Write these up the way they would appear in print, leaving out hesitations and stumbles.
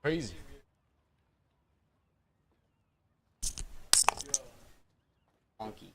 Crazy. Honky.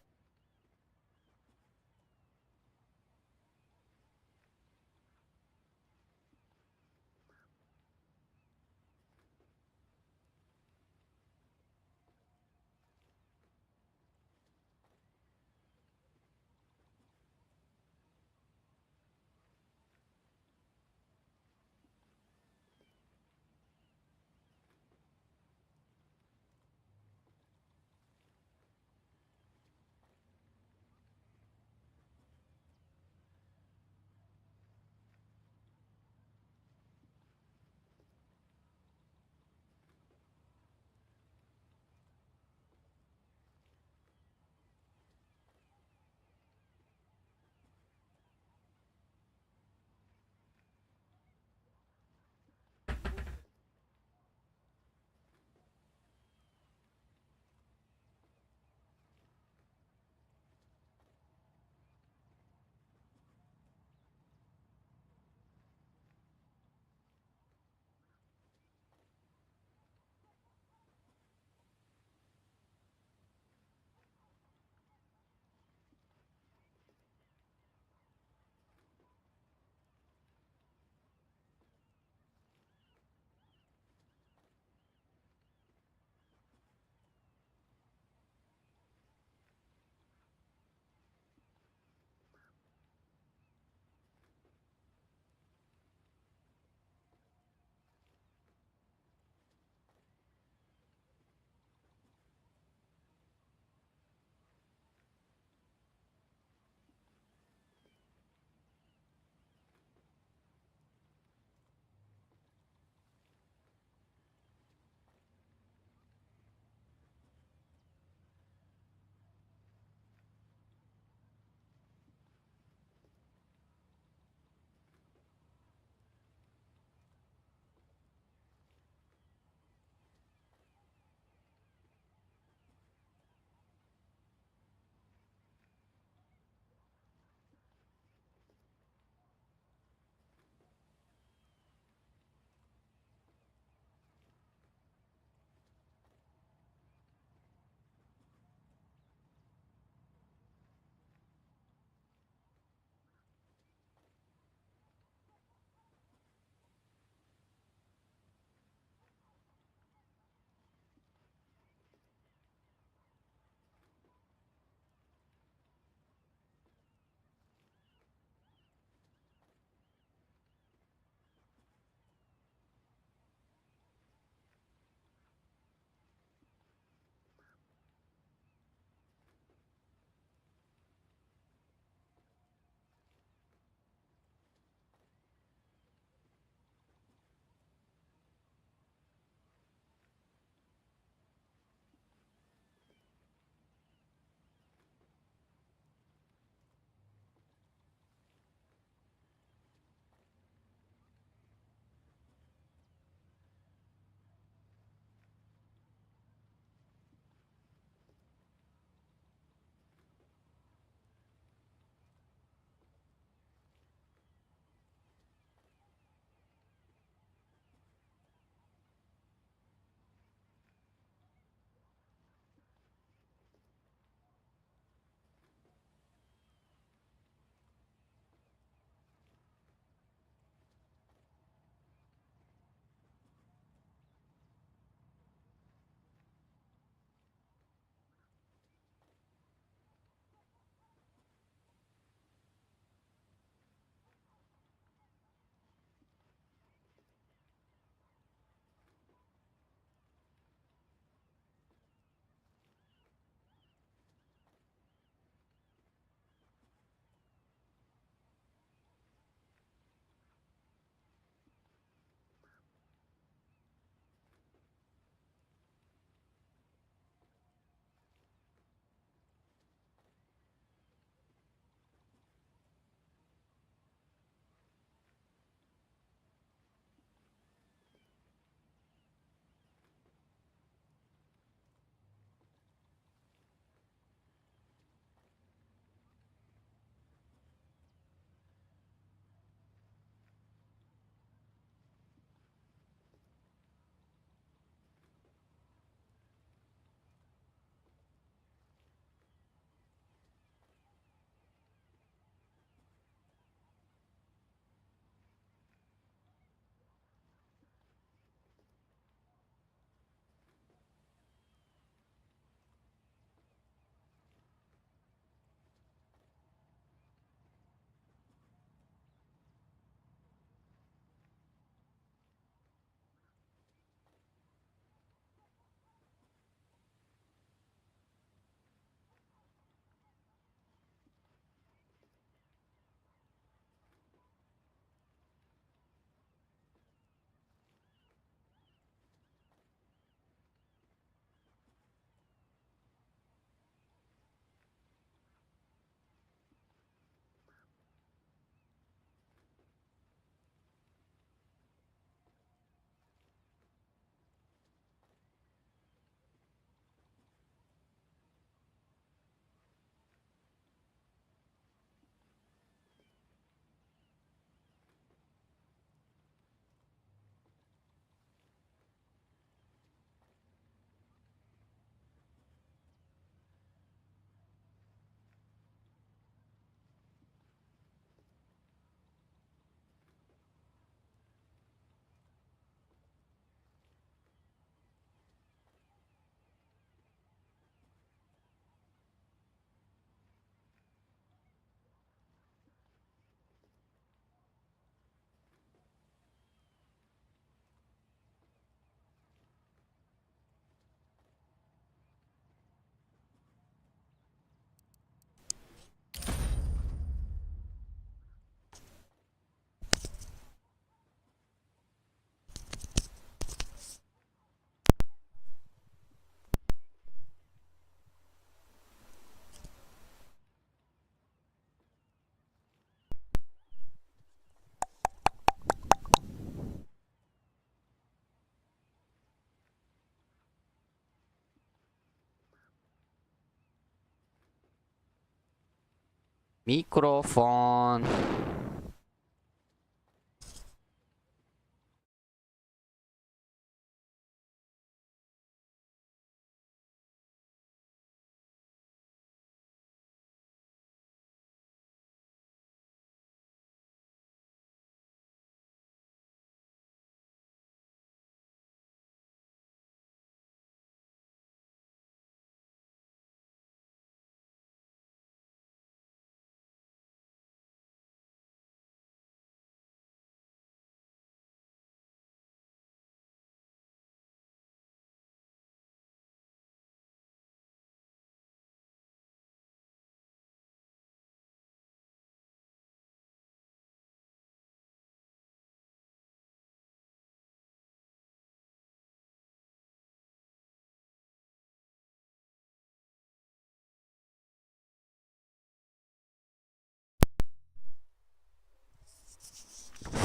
미크로폰.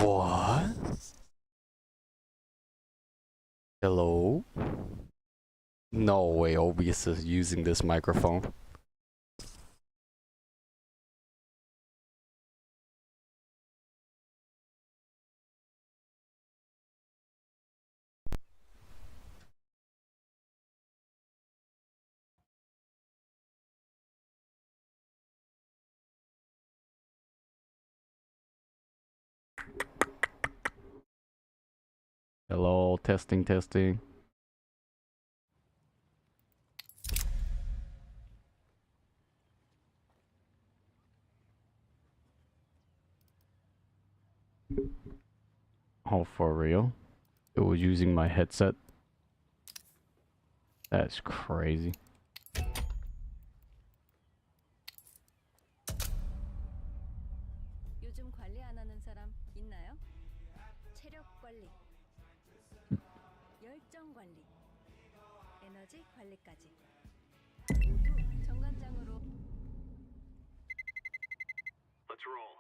What? Hello? No way OBS is using this microphone. Hello, testing, testing. Oh, for real? It was using my headset? That's crazy. 요즘 관리 안 하는 사람 있나요? 체력 관리, 열정 관리, 에너지 관리까지 모두 정관장으로. Let's roll.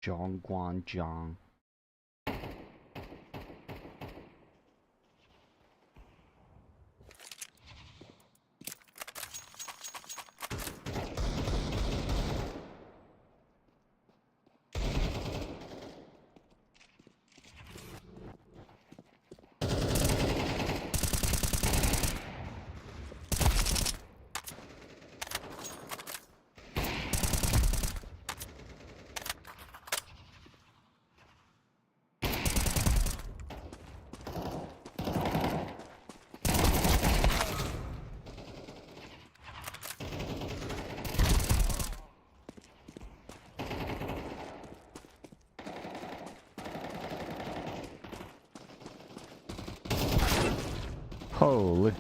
정관장. Holy.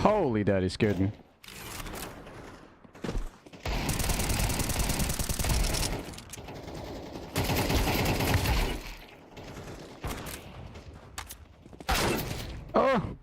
Holy, daddy scared me. Oh!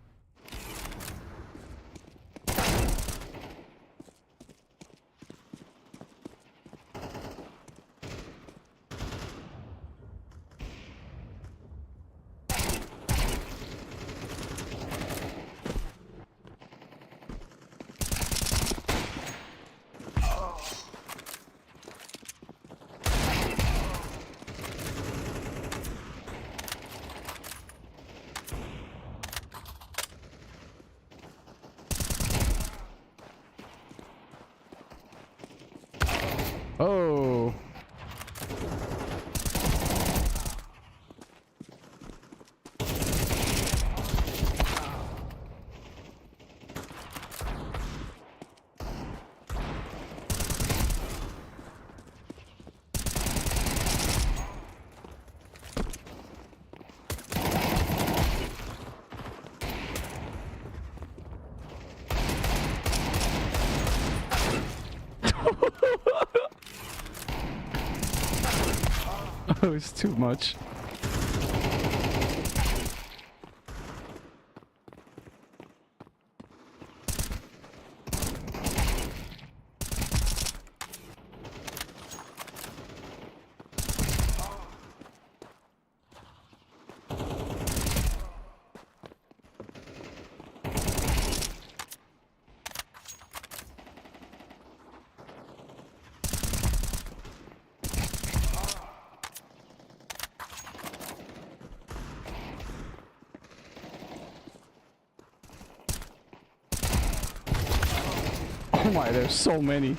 Oh! Oh, it's too much. Oh my, there's so many.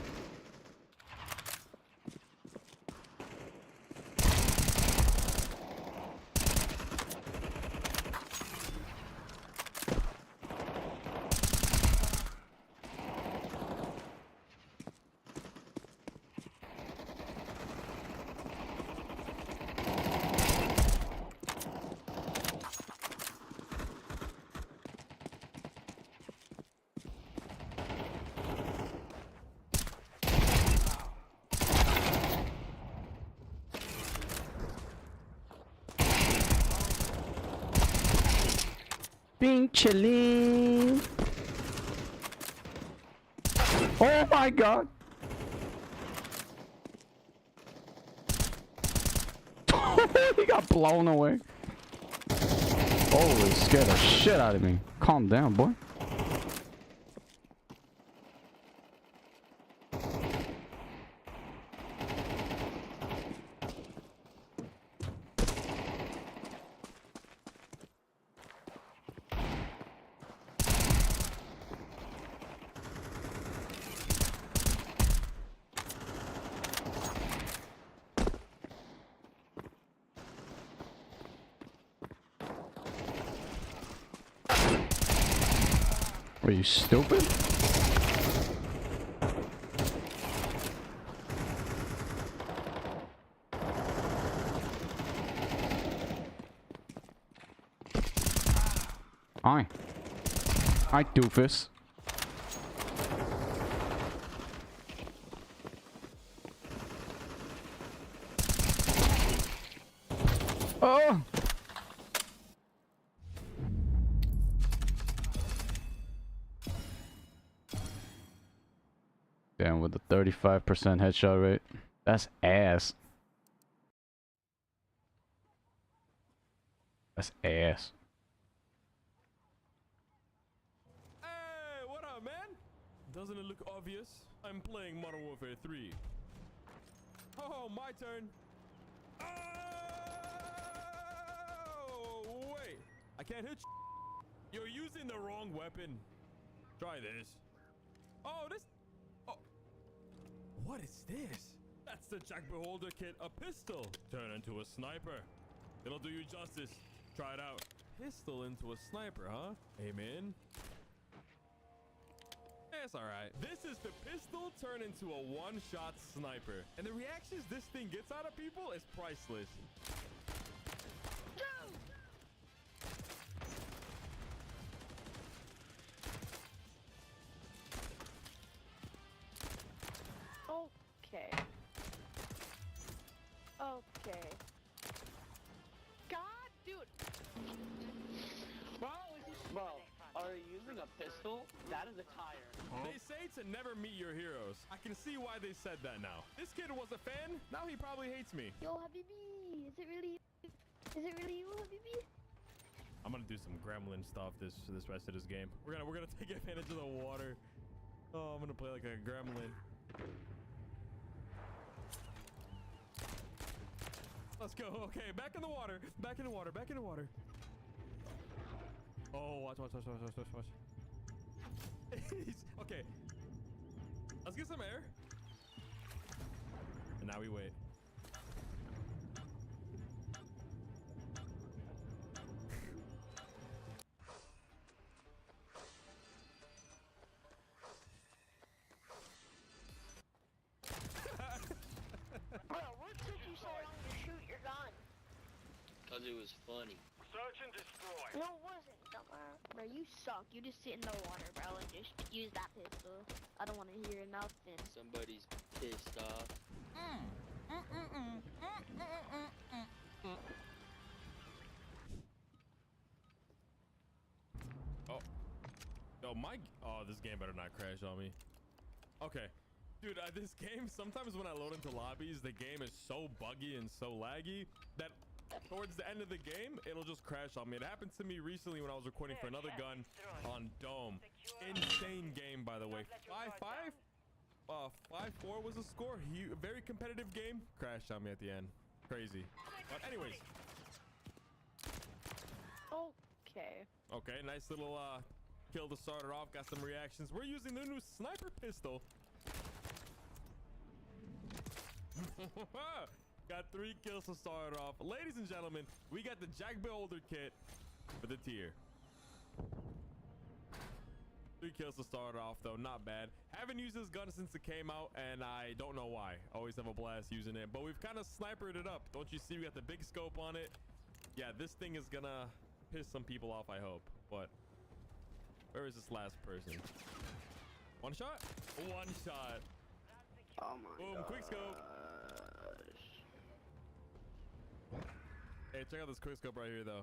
Being chilling. Oh my god. He got blown away. Holy, scared the shit out of me. Calm down, boy. Are you stupid? Hi. Hi, doofus. Oh! Damn, with the 35% headshot rate. That's ass. That's ass. Hey, what up, man? Doesn't it look obvious? I'm playing Modern Warfare 3. Oh, my turn. Oh, wait. I can't hit you. You're using the wrong weapon. Try this. Oh, this... Oh. What is this? That's the Jack Beholder kit, a pistol. Turn into a sniper. It'll do you justice. Try it out. Pistol into a sniper, huh? Amen. It's alright. This is the pistol turned into a one-shot sniper. And the reactions this thing gets out of people is priceless. pistol? That is a tire. They say to never meet your heroes. I can see why they said that now. This kid was a fan. Now he probably hates me. Yo, Habibi, is it really you, Habibi? I'm gonna do some gremlin stuff this rest of this game. We're gonna take advantage of the water. Oh, I'm gonna play like a gremlin. Let's go. Okay, back in the water. Back in the water. Back in the water. Oh, watch. Okay. Let's get some air. And now we wait. Bro, what took you so long to shoot your gun? Cause it was funny. Search and destroy. No, it wasn't, dumbass. Bro, you suck. You just sit in the water, bro, and just use that pistol. I don't want to hear nothing. Somebody's pissed off. Oh. Oh, this game better not crash on me. Okay. Dude, this game, sometimes when I load into lobbies, the game is so buggy and so laggy that towards the end of the game, it'll just crash on me. It happened to me recently when I was recording for another gun on Dome. Insane game, by the way. 5-5? 5-4 was the score. Very competitive game. Crashed on me at the end. Crazy. But anyways. Okay. Okay, nice little kill to start it off. Got some reactions. We're using the new sniper pistol. Got 3 kills to start it off. Ladies and gentlemen, we got the Jack Beholder kit for the tier. 3 kills to start it off, though. Not bad. Haven't used this gun since it came out, and I don't know why. Always have a blast using it, but we've kind of snipered it up. Don't you see? We got the big scope on it. Yeah, this thing is gonna piss some people off, I hope. But where is this last person? One shot? One shot. Oh my Boom, god. quick scope. Hey, check out this quick scope right here, though.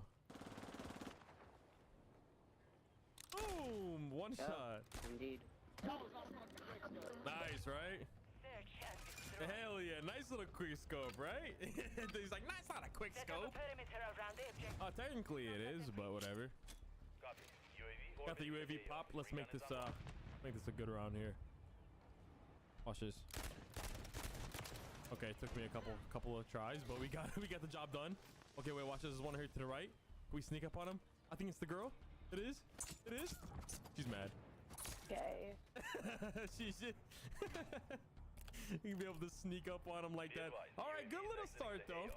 Boom! One shot. Indeed. Nice, right? Hell yeah. Nice little quick scope, right? He's like, nah, it's not a quick scope. Technically it is, but whatever. Got the UAV pop. Let's make this a good round here. Watch this. Okay, it took me a couple of tries, but we got the job done. Okay, wait, watch this. There's one here to the right. Can we sneak up on him? I think it's the girl. It is. It is. She's mad. Okay. You can be able to sneak up on him like that. All right, good little start though.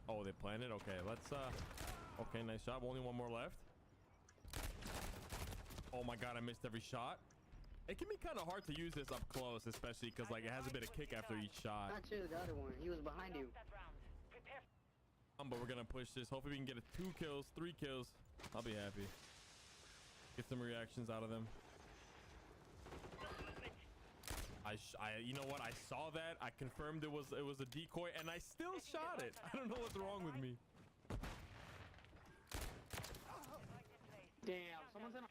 Oh, they planted. Okay, let's okay, nice job. Only one more left. Oh my god, I missed every shot. It can be kind of hard to use this up close, especially because like it has a bit of kick after each shot. Not you, the other one. He was behind you. But we're gonna push this. Hopefully we can get 2 kills, 3 kills. I'll be happy. Get some reactions out of them. You know what? I saw that. I confirmed it was a decoy, and I still shot it. I don't know what's wrong with me. Damn, someone's in a...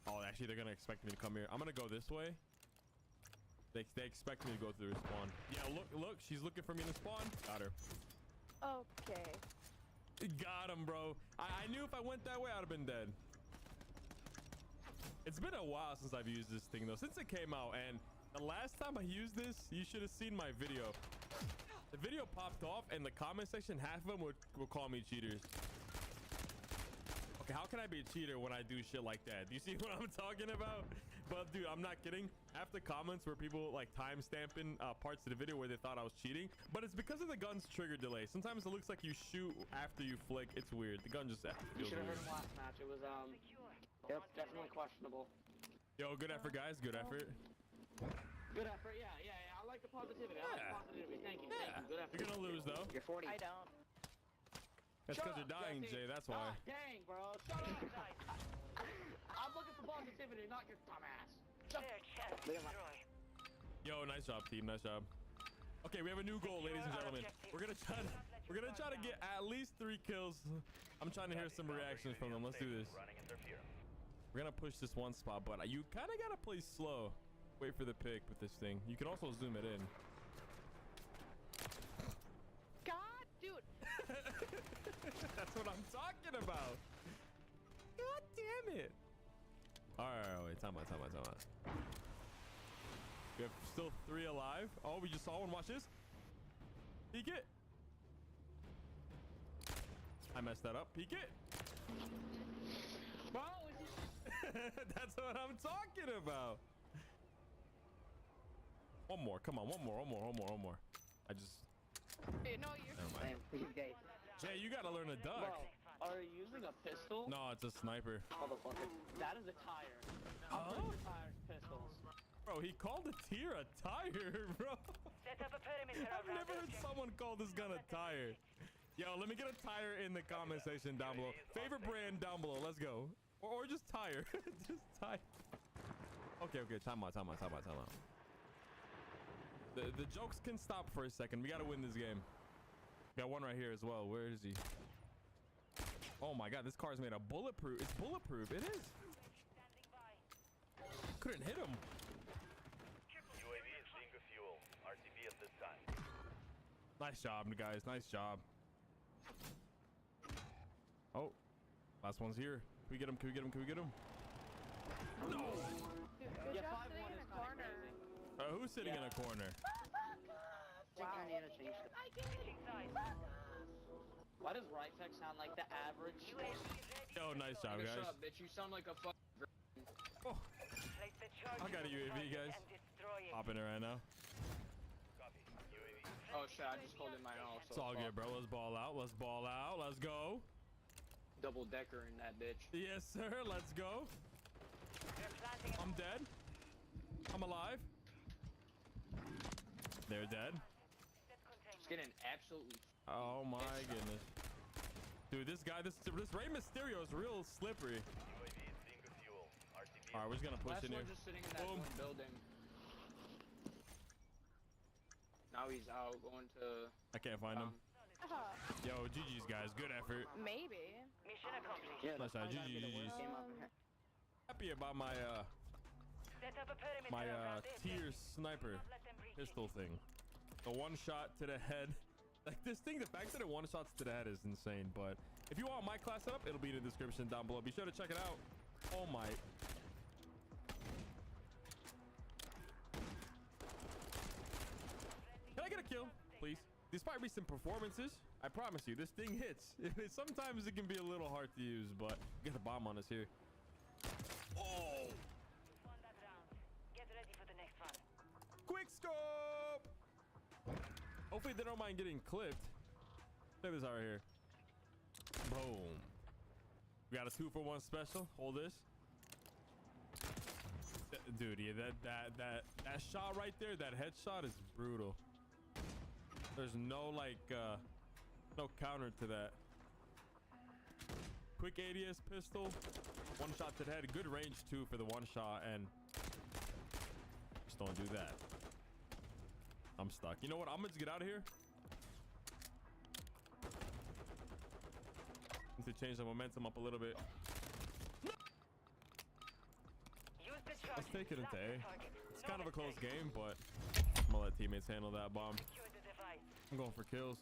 Oh, actually, they're gonna expect me to come here. I'm gonna go this way. They expect me to go through the spawn. Yeah, look, she's looking for me to spawn. Got her. Okay. Got him, bro. I knew if I went that way, I'd have been dead. It's been a while since I've used this thing, though. Since it came out, and the last time I used this, you should have seen my video. The video popped off, and the comment section, half of them would call me cheaters. Okay, how can I be a cheater when I do shit like that? Do you see what I'm talking about? But dude, I'm not kidding. Half the comments were people like time stamping parts of the video where they thought I was cheating, but it's because of the gun's trigger delay. Sometimes it looks like you shoot after you flick. It's weird. The gun just feels You should have weird. heard him last match. It was yep, definitely questionable. Yo, good effort, guys. Good effort. Good effort. Yeah. I like the positivity. I like the positivity. Thank you. Yeah. Thank you. Good effort. You're gonna lose though. You're 40. I don't. That's because you're Shut up, dying, Jesse. Jay. That's why. God dang, bro. Shut up. I'm looking for positivity, not your dumbass. Shut up. Yo, nice job, team. Nice job. Okay, we have a new goal, ladies and gentlemen. We're gonna try to We're gonna try to get at least 3 kills. I'm trying to hear some reactions from them. Let's do this. We're gonna push this one spot, but you kind of gotta play slow. Wait for the pick with this thing. You can also zoom it in. God, dude. That's what I'm talking about. God damn it. All right, wait, time out. We have still 3 alive. Oh, we just saw one. Watch this. Peek it. I messed that up. Peek it. Bro, is it? That's what I'm talking about. One more. Come on. One more. I just. No, you're Never mind. Jay, you gotta learn to duck. Bro, are you using a pistol? No, it's a sniper. Motherfucker. That is a tire. I'm Huh? pretty sure tires pistols. Bro, he called the tier a tire, bro. Set up a perimeter I've around never heard someone call this gun a tire. Yo, let me get a tire in the comment section down below. Favorite brand down below. Let's go. Or just tire. Just tire. Okay. Time out. The jokes can stop for a second. We gotta win this game. Got one right here as well. Where is he? Oh my god, this car is made of bulletproof. It's bulletproof. It is. Couldn't hit him. UAV is being fuel. RTB at this time. Nice job, guys. Nice job. Oh, last one's here. Can we get him? No. Good Yeah, job 5-1 sitting in is a kinda corner. crazy. Who's sitting in a corner? Why does Rytech sound like the average? Yo, nice job, Nigga, guys. shut up, bitch. You sound like a fuck. Oh, Place the charge I got a UAV, guys. and destroy it. hop in it right now. Copy. UAV. Oh shit, I just called in my own. It's all good, bro. Let's ball out. Let's go. Double decker in that bitch. Yes, sir. Let's go. They're planting a I'm dead. I'm alive. They're dead. Just getting absolutely. Oh my goodness. Dude, this guy, this Rey Mysterio is real slippery. UAV is being fuel. RTB. All right, we're just gonna push Last in here. one just sitting in that Boom. one building. Now he's out going to. I can't find him. Yo, GG's, guys. Good effort. Maybe. mission accomplished. Yeah, Nice shot. GG's. Happy about my Set up a perimeter around this tier area. sniper Don't let them breach it. pistol thing. The one shot to the head. Like this thing, the fact that it one shots to the head is insane. But if you want my class setup, it'll be in the description down below. Be sure to check it out. Oh my. Can I get a kill, please? Despite recent performances, I promise you, this thing hits. Sometimes it can be a little hard to use, but get the bomb on us here. Oh, Won that round. Get ready for the next one. quick scope. Hopefully they don't mind getting clipped. Check this out right here. Boom. We got a 2-for-1 special. Hold this. Dude, yeah, that shot right there, that headshot is brutal. There's no no counter to that. Quick ADS pistol, one shot to the head. Good range too for the one shot, and just don't do that. I'm stuck. You know what? I'm gonna just get out of here. Need to change the momentum up a little bit. Use the charge. Let's take it into Lock A. the target. It's No kind of a close mistake. game, but I'm gonna let teammates handle that bomb. Secure the device. I'm going for kills.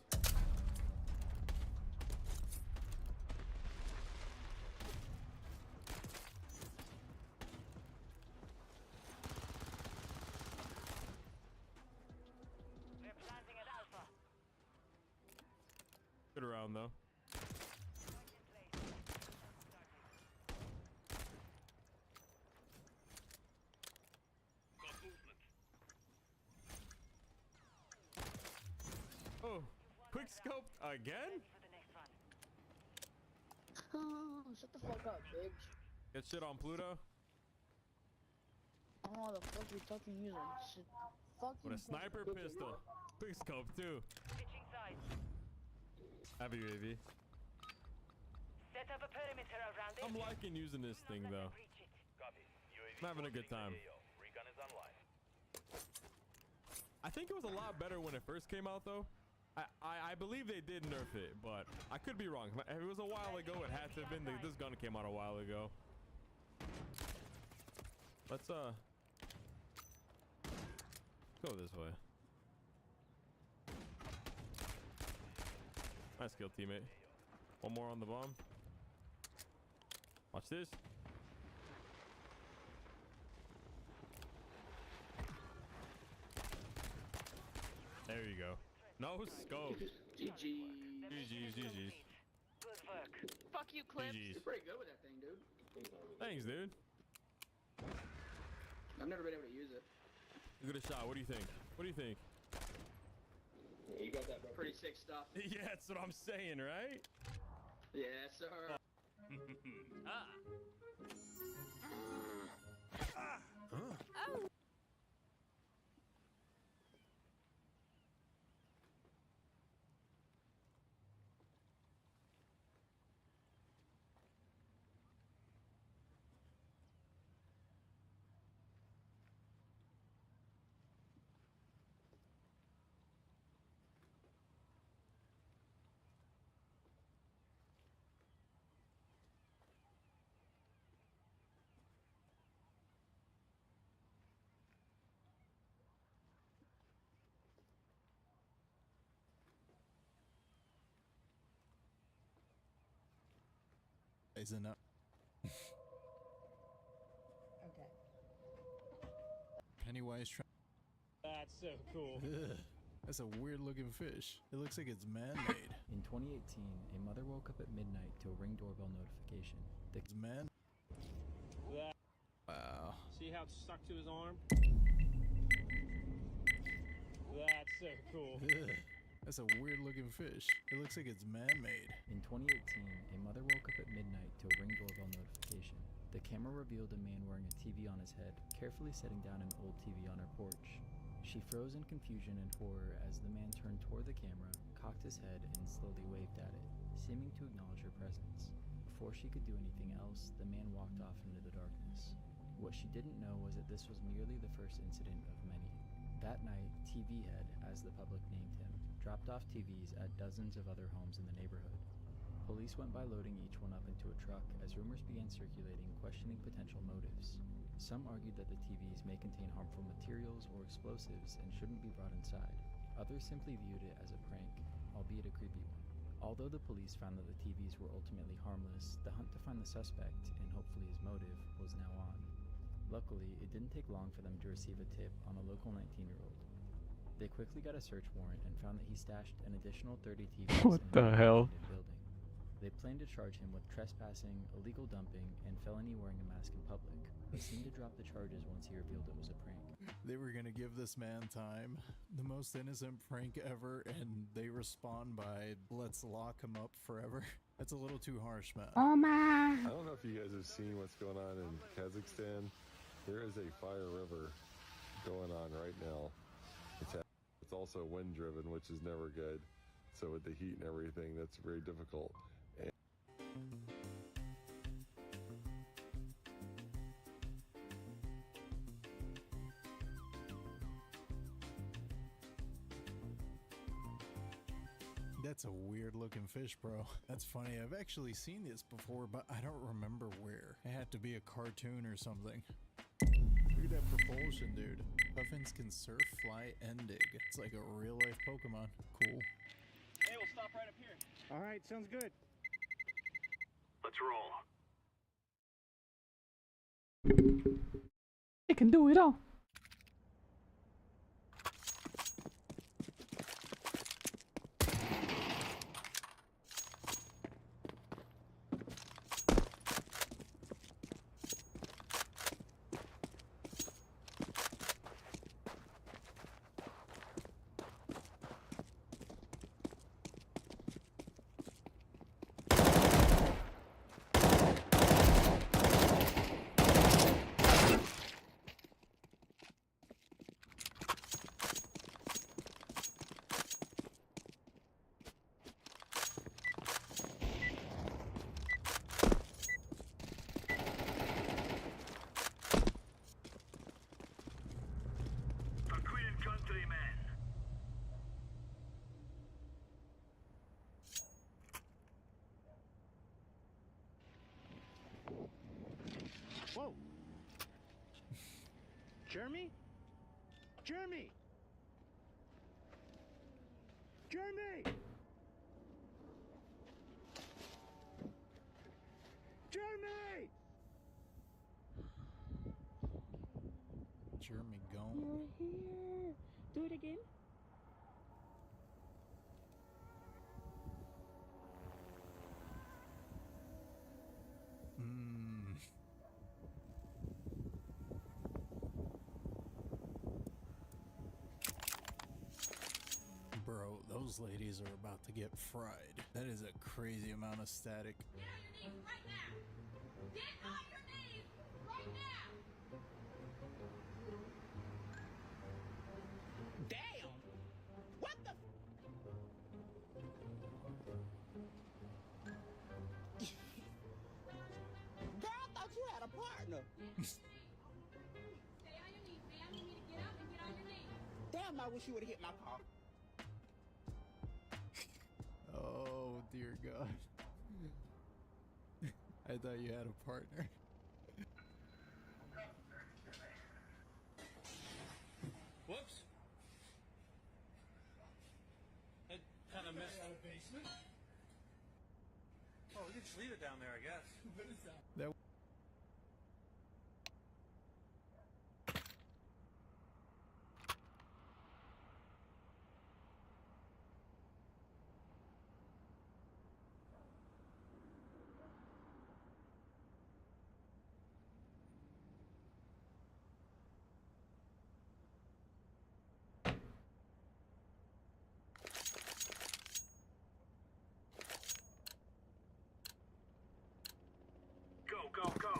We're planting at Alpha. Good round though. Oh, quick scope again? Ready for the next one. Shut the fuck up, bitch. Get shit on Pluto I don't know what the fuck you're fucking using. Shit. Fucking with a sniper pistol. Quick scope too. Switching sides. Have a UAV. Set up a perimeter around this I'm area. liking using this Do not thing let them though. breach it. Copy. UAV. I'm having a good closing time. the AO. Recon is online. I think it was a lot better when it first came out though. I believe they did nerf it, but I could be wrong. If it was a while ago, it had to have been. This gun came out a while ago. Let's go this way. Nice kill, teammate. One more on the bomb. Watch this. There you go. No scope. GG. GG's. Good work. Fuck you, Clips. GG's. You're pretty good with that thing, dude. Thanks, dude. I've never been able to use it. You got a shot. What do you think? What do you think? Yeah, you got that, bro. Pretty sick stuff. Yeah, that's what I'm saying, right? Yes, sir. Isn't it? Okay. Pennywise. That's so cool. Ugh, that's a weird looking fish. It looks like it's man-made. In 2018, a mother woke up at midnight to a Ring doorbell notification. It's man. That, Wow. see how it's stuck to his arm? That's so cool. Ugh, that's a weird looking fish. It looks like it's man-made. In 2018, a mother woke up at midnight to a Ring doorbell notification. The camera revealed a man wearing a TV on his head, carefully setting down an old TV on her porch. She froze in confusion and horror as the man turned toward the camera, cocked his head, and slowly waved at it, seeming to acknowledge her presence. Before she could do anything else, the man walked off into the darkness. What she didn't know was that this was merely the first incident of many. That night, TV Head, as the public named him, dropped off TVs at dozens of other homes in the neighborhood. Police went by loading each one up into a truck as rumors began circulating questioning potential motives. Some argued that the TVs may contain harmful materials or explosives and shouldn't be brought inside. Others simply viewed it as a prank, albeit a creepy one. Although the police found that the TVs were ultimately harmless, the hunt to find the suspect, and hopefully his motive, was now on. Luckily, it didn't take long for them to receive a tip on a local 19-year-old. They quickly got a search warrant and found that he stashed an additional 30 TVs What in the an hell? abandoned building. They planned to charge him with trespassing, illegal dumping, and felony wearing a mask in public, but seemed to drop the charges once he revealed it was a prank. They were gonna give this man time. The most innocent prank ever, and they respond by, let's lock him up forever. That's a little too harsh, man. Oh my. I don't know if you guys have seen what's going on in Kazakhstan. There is a fire river going on right now. It's also wind driven, which is never good. So with the heat and everything, that's very difficult. That's a weird looking fish, bro. That's funny. I've actually seen this before, but I don't remember where. It had to be a cartoon or something. Look at that propulsion, dude. Puffins can surf, fly, and dig. It's like a real life Pokemon. Cool. Hey, we'll stop right up here. All right, sounds good. Let's roll. It can do it all. Jeremy? Jeremy! Jeremy! Jeremy! Jeremy gone. You're here. Do it again. Bro, those ladies are about to get fried. That is a crazy amount of static. Get on your knees right now! Get on your knees right now! Damn! What the? Girl, I thought you had a partner. Stay on your knees, man. You need to get up and get on your knees. Damn, I wish you would have hit my car. Oh dear God. I thought you had a partner. Whoops. I kind of missed. Basement? Oh, we can just leave it down there, I guess. What is that? That Go, go, go.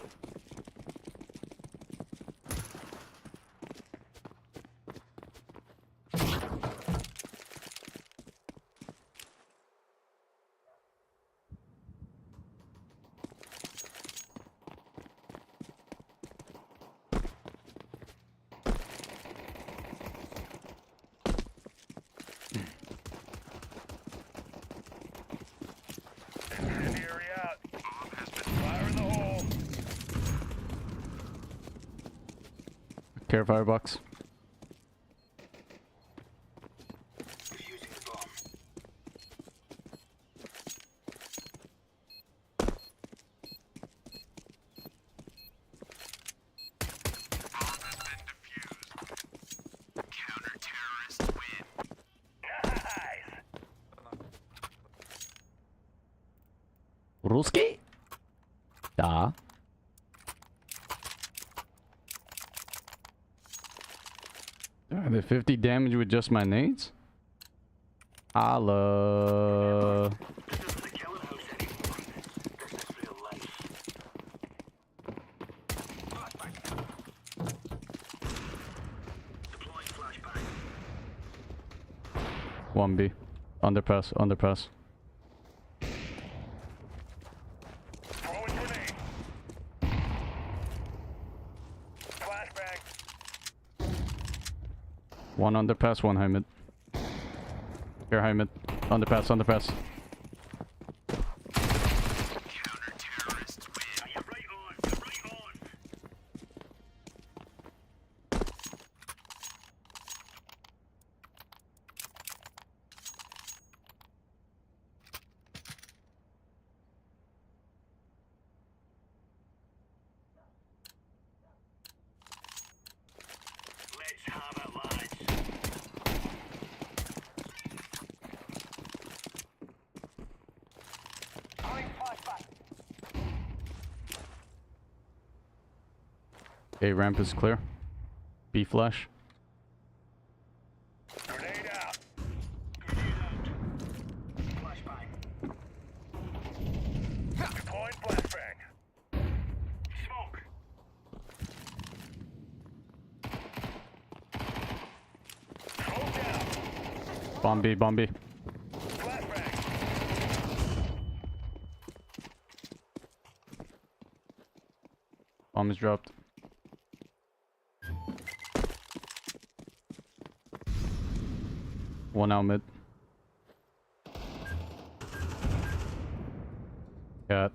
Incendiary out. Bomb has been fire in the hole. Care firebox. Defusing the bomb. Bomb has been defused. Counter-terrorist win. Nice! Ruski? Da. Are they 50 damage with just my nades? Holla. This isn't the killing house anymore. This is real life. Flashback. Deploying flashback. 1B. Underpass, underpass. Throwing grenade. Flashback. One underpass, one high mid. Here, high mid. Underpass, underpass. Counter-terrorists win. You're right on. You're right on. Let's have it, lads. Throwing flashback. A ramp is clear. B flash. Grenade out. Grenade out. Flashbang. Deploying flashbang. Smoke. Smoke down. Bomb B, bomb B. Flashbang. Bomb is dropped. One out mid. Cat.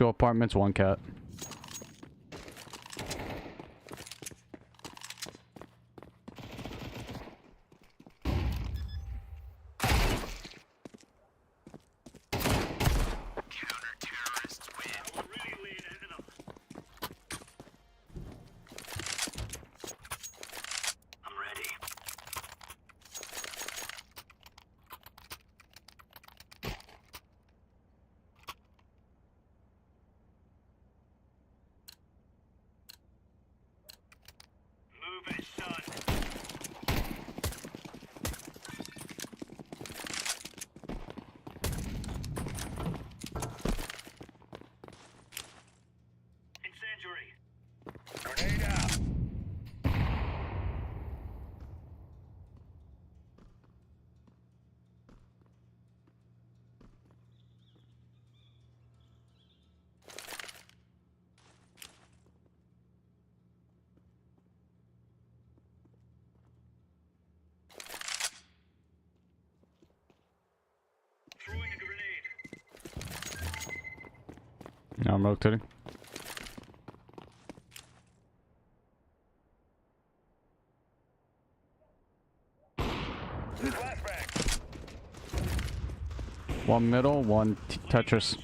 2 apartments, 1 cat. Now I'm rotating. One middle, one Tetris.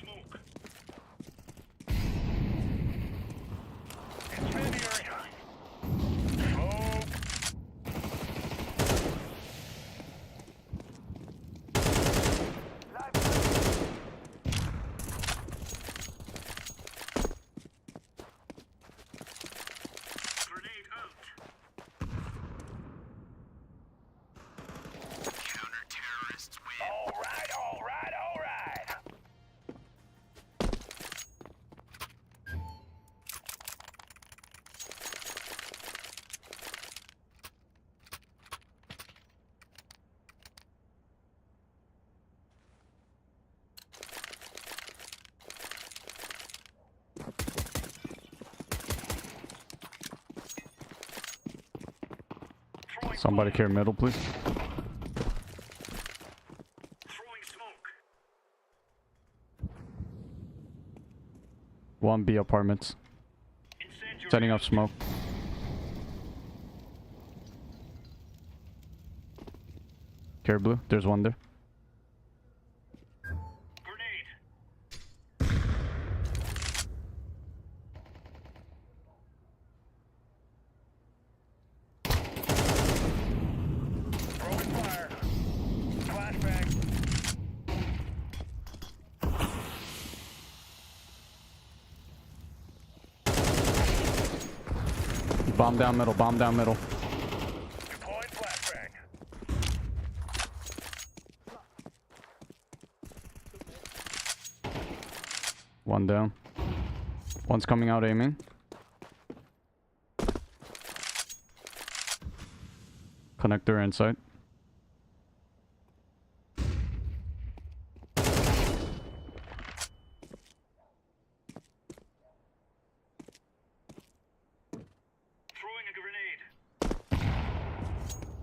Somebody care middle, please. One B apartments. Setting up smoke. Care blue. There's one there. Bomb down middle, bomb down middle. One down. One's coming out aiming. Connector inside.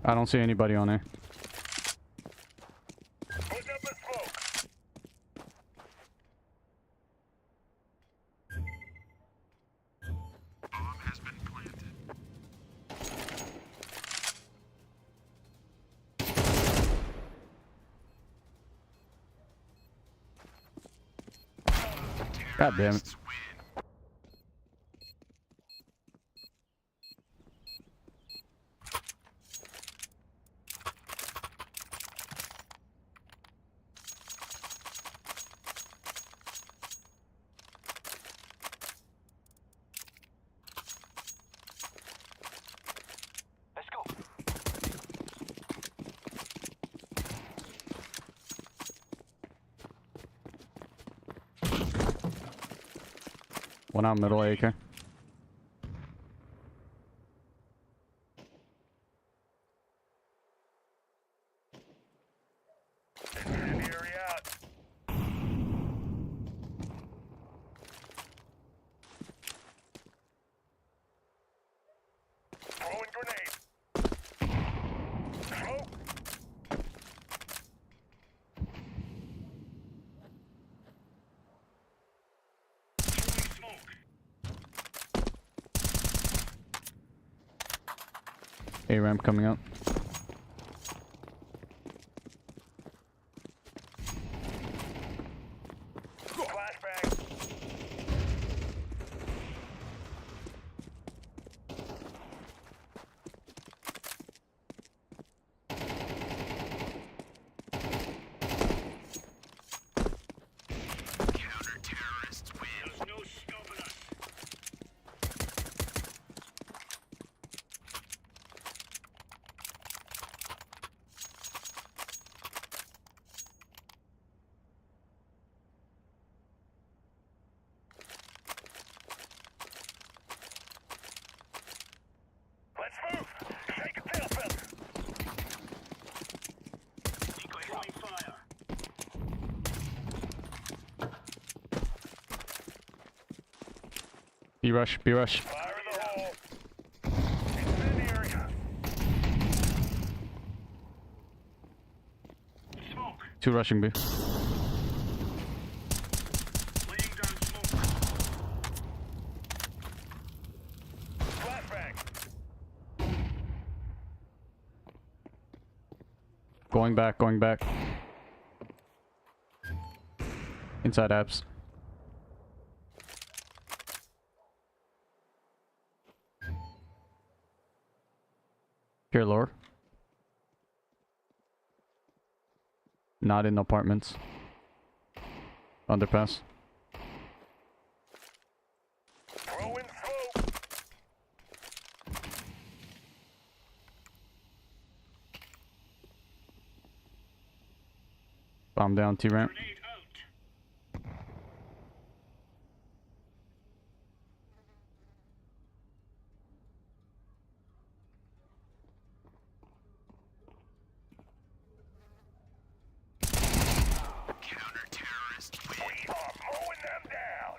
I don't see anybody on there. God damn it. One out middle AK. A ramp coming up. B rush, B rush. Fire in the hole. Incendiary. Smoke. 2 rushing B. Laying down smoke. Flashbang. Going back, going back. Inside apps. Here, lower. Not in apartments. Underpass. Throwing smoke. Bomb down T ramp. Grenade out. We are mowing them down.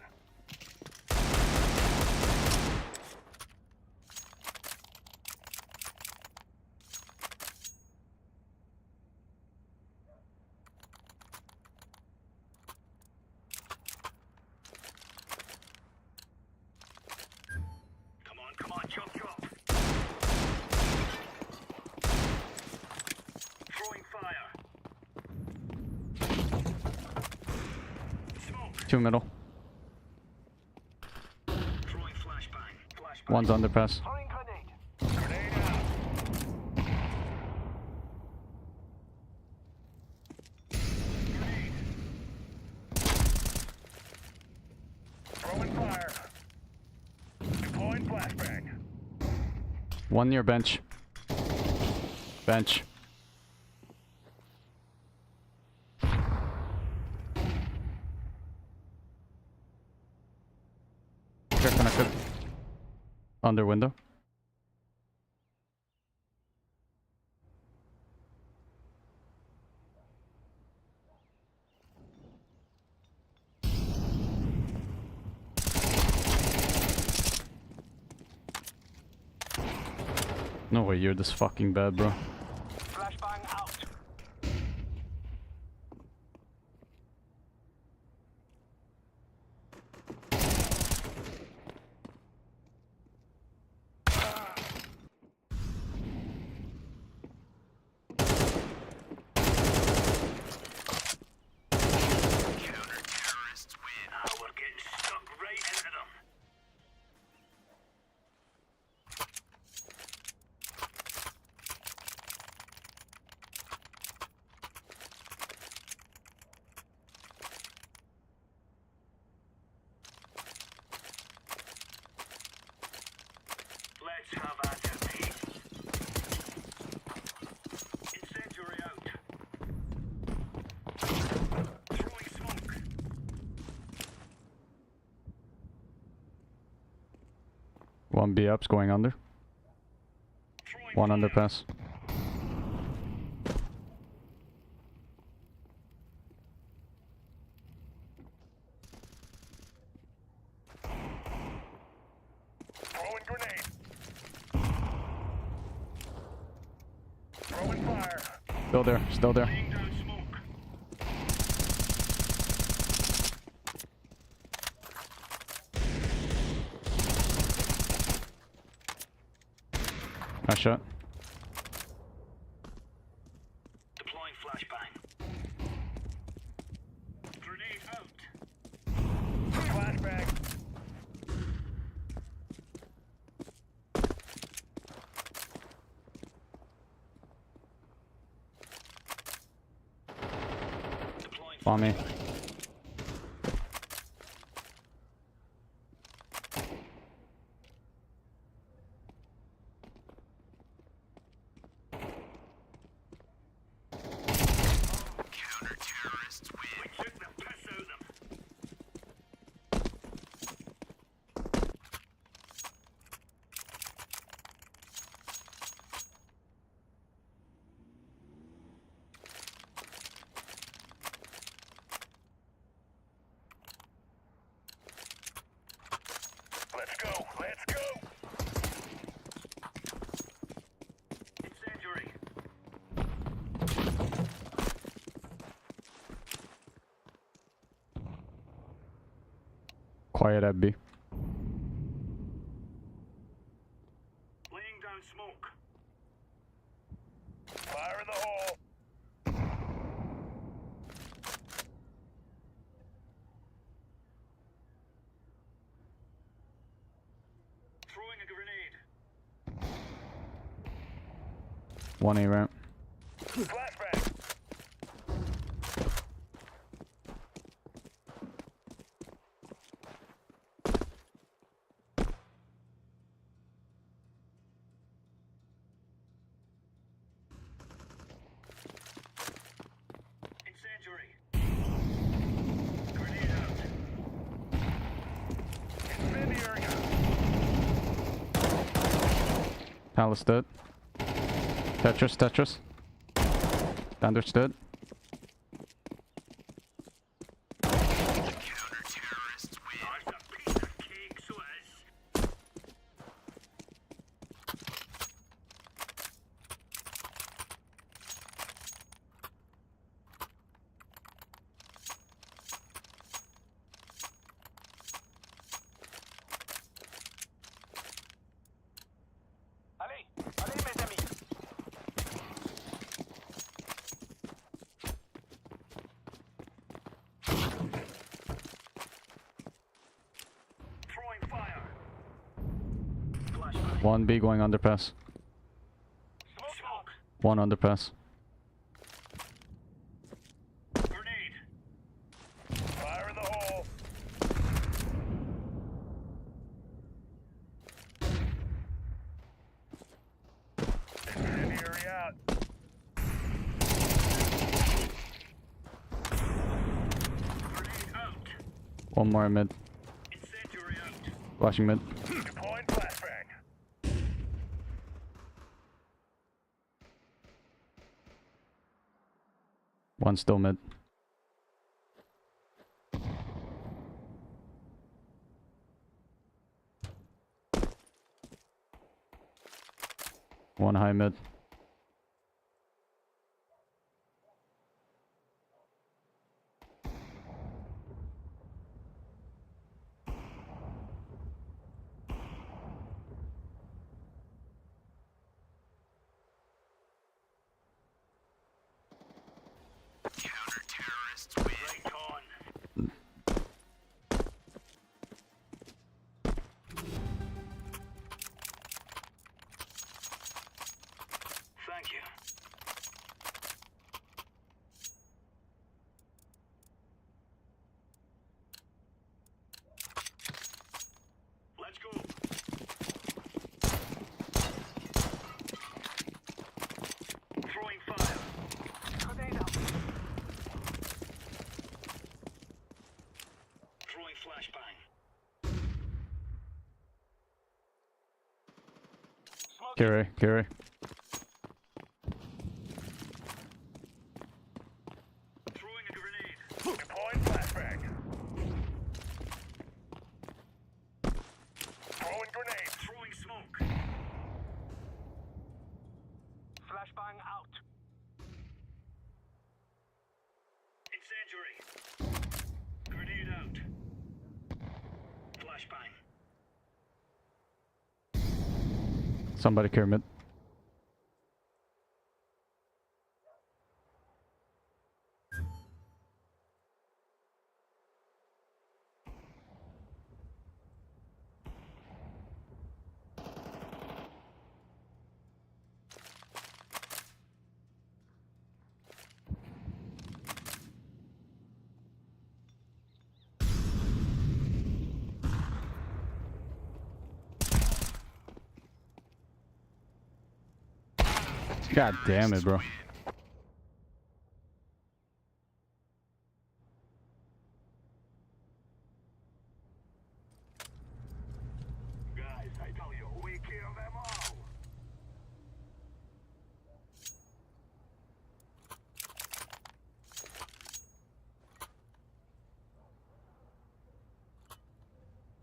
Come on, chop, chop. Throwing fire. Smoke. 2 middle. Throwing flashbang. Flashbang. One's underpass. Throwing grenade. Grenade out. Grenade. Throwing fire. Deploying flashbang. 1 near bench. Bench. Care connected. Under window. No way you're this fucking bad, bro. Flashbang out. Counter-terrorists win. Now we're getting stuck right into them. Let's have at it, mate. Incendiary out. Throwing smoke. One B ups going under. Throwing One fire. underpass. Throwing grenade. Throwing fire. Still there, still there. Laying down smoke. Nice shot. On me. Let's go. Let's go. Incendiary. Quiet at B. Laying down smoke. Fire in the hole. Throwing a grenade. 1A ramp. Flashbang. Incendiary. Grenade out. Incendiary. Palace dead. Tetris, Tetris. Understood. Counter-terrorists win. Nice a piece of cake, Swaz. Allez, allez mes amis. Throwing fire. Flashbang. 1B going underpass. Smoke. 1 underpass. Grenade. Fire in the hole. Incendiary out. Grenade out. 1 more mid. Incendiary out. Flashing mid. Deploying flashbang. One still mid. One high mid. Counter-terrorists win. Right on. Thank you. Let's go. Throwing fire. Grenade out. Throwing flashbang. Smoke. Carry, carry. Throwing a grenade. Deploying flashbang. Throwing grenade. Throwing smoke. Flashbang out. Incendiary. Grenade out. Flashbang. Somebody care mid. God damn it, bro. Guys, I tell you, we kill them all.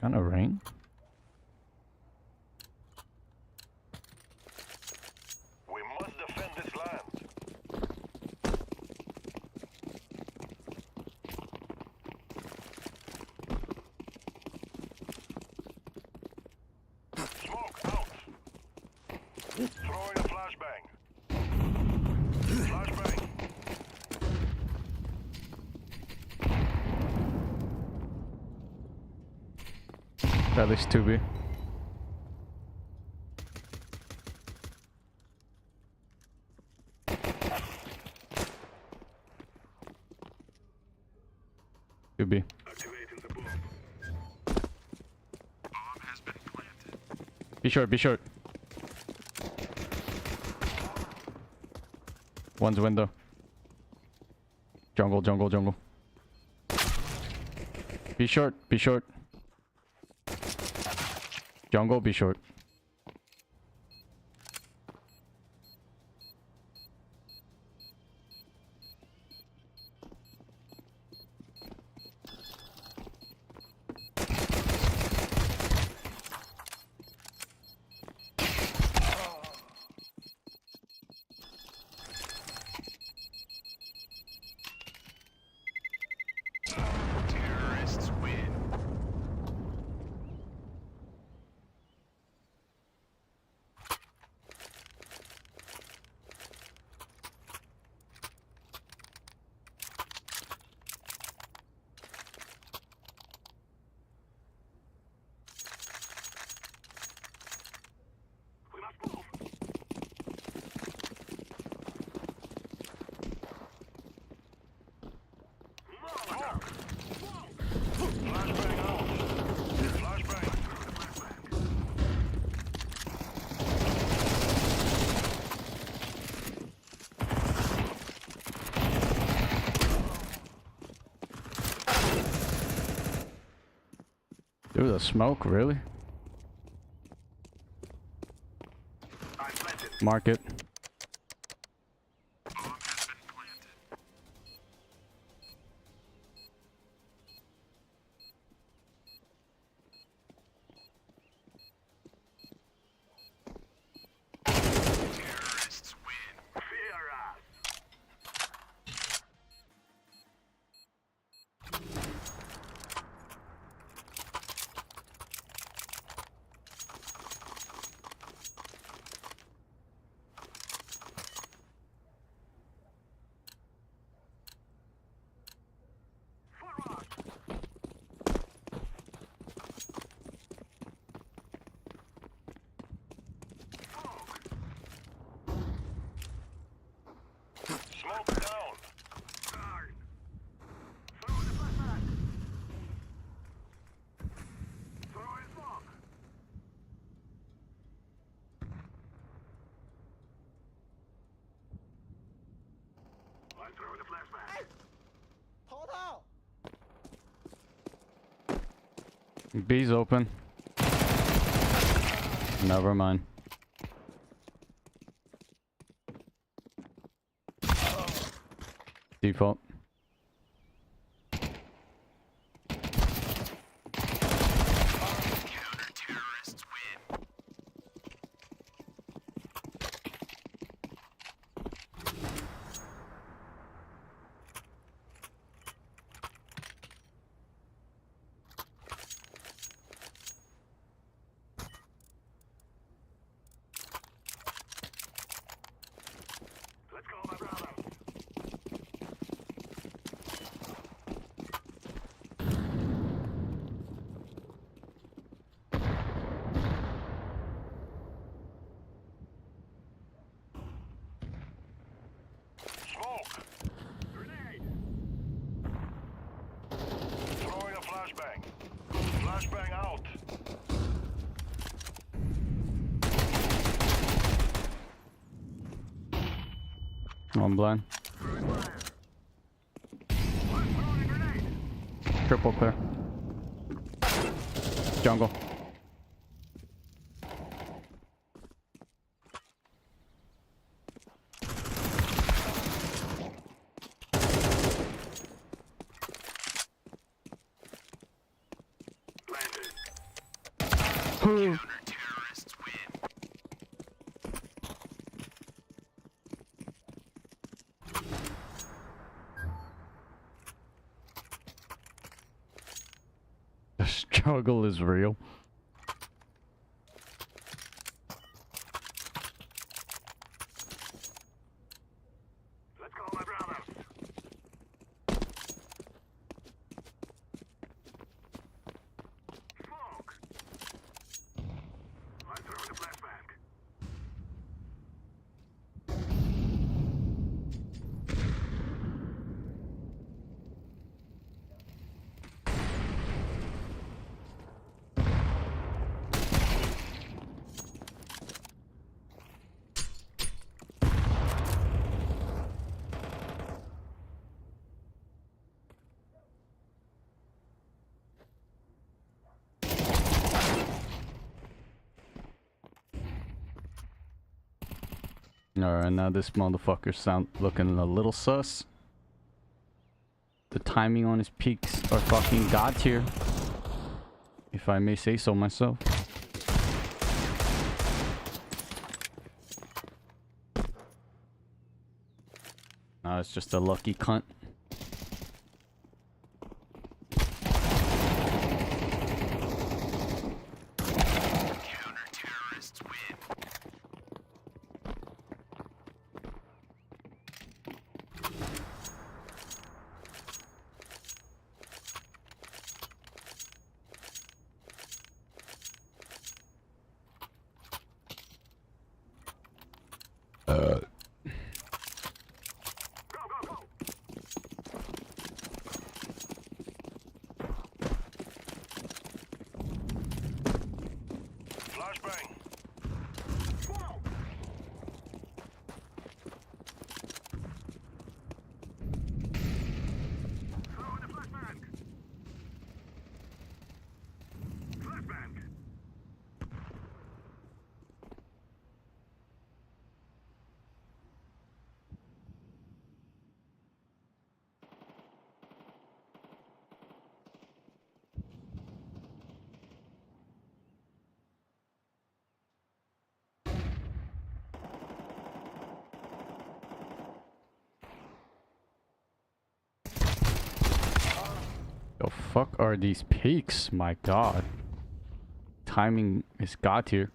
Gonna rain? We must defend this land. Smoke out. Throwing a flashbang. Flashbang. At least 2B. B. Be short, be short. One's window. Jungle, jungle, jungle. Be short, be short. Jungle, be short. Terrorists win. We must move. Flashbang out. Flashbang. Dude, the smoke, really? Mark it. Terrorists win. Fear us. Smoke down. Guard. Throw the flashback. Throw in smoke. I'm throwing the flashback. Hold out. B's open. Never mind. Default. Counter-terrorists win. Let's go, my brother. One blind. Triple clear. Jungle. The struggle is real. Let's go, my brother. Smoke. I'm throwing a flashbang. Alright, now this motherfucker sound looking a little sus. The timing on his peaks are fucking god tier, if I may say so myself. Nah, it's just a lucky cunt. Flashbang. Throwing a flashbang. Flashbang. The fuck are these peaks? My god. Timing is god tier.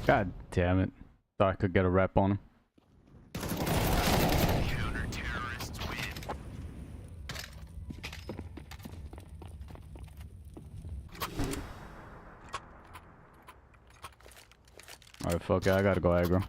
God damn it. Thought I could get a rep on him. Alright, fuck it, I gotta go aggro.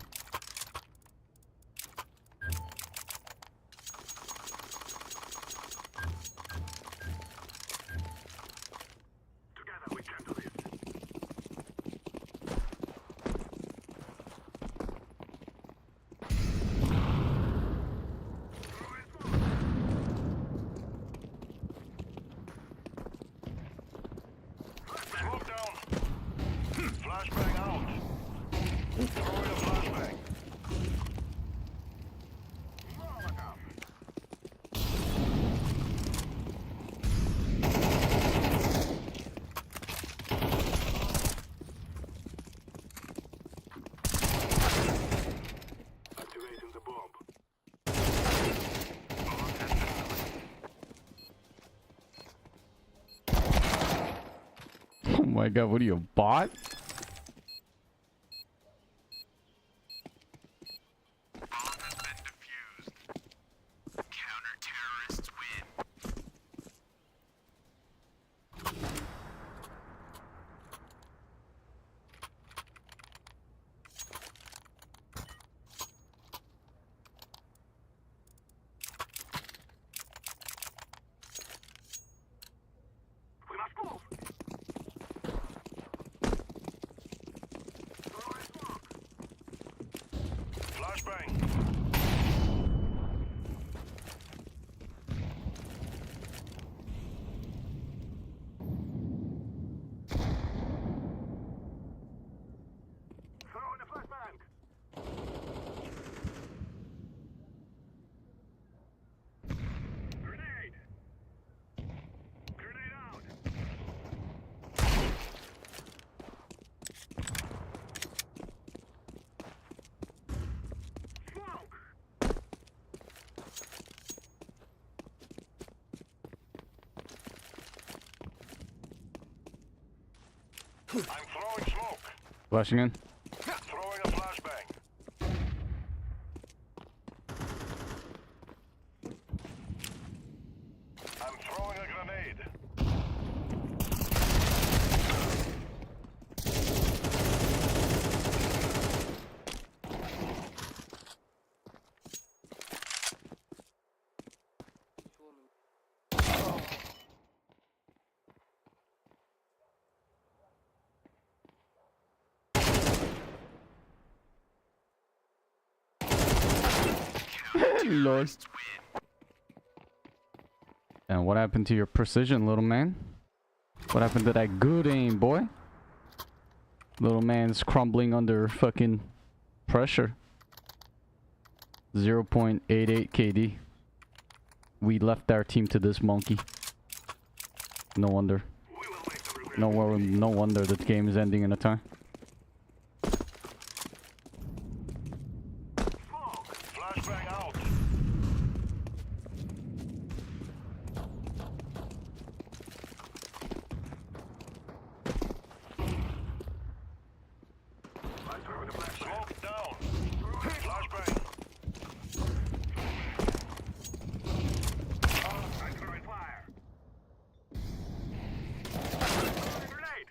my god, what are you, a bot? We must move. Flashbang. Throw in a flashbang. Grenade. Grenade out. Smoke. I'm throwing smoke. Flashing in. Throwing a flashbang. I'm throwing a grenade. Lord. And what happened to your precision, little man? What happened to that good aim, boy? Little man's crumbling under fucking pressure. 0.88 KD. We left our team to this monkey. No wonder. No wonder the game is ending in a time. Flashbang out. Smoke down. Flashbang. I'm throwing fire. Grenade.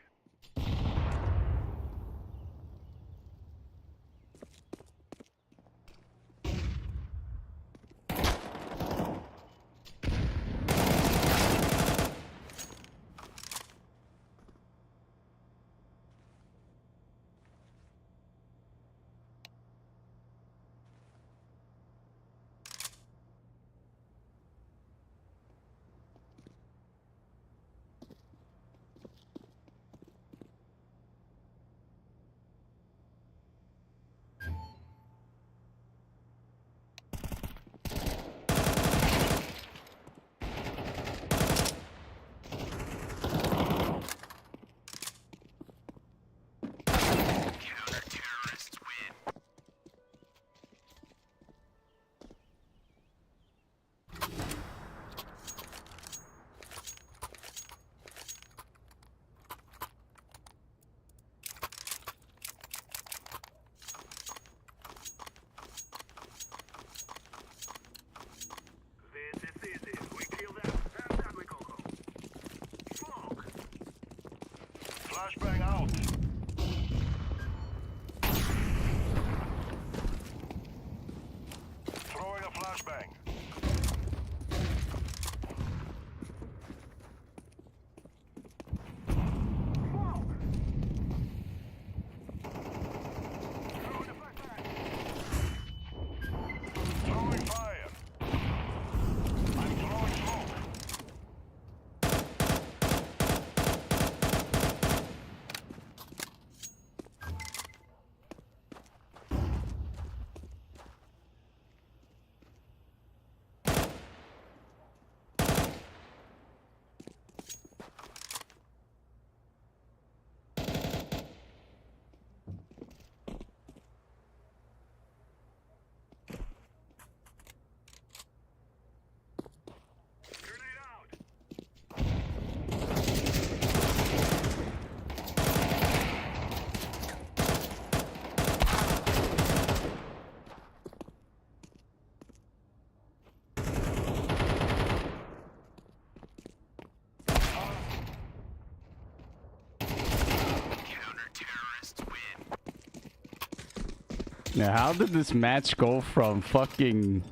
Now, how did this match go from fucking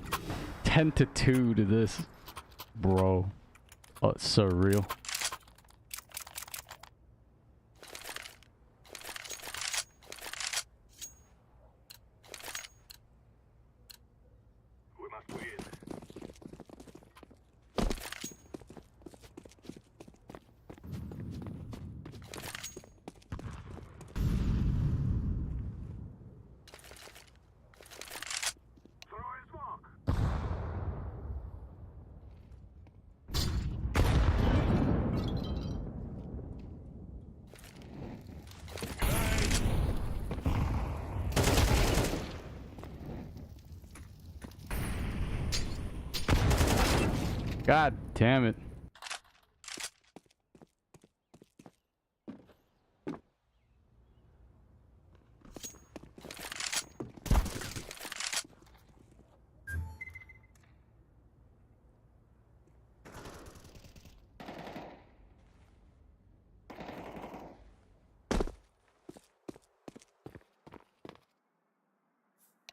10 to 2 to this? Bro. Oh, it's surreal. We must win. Throwing smoke. God damn it.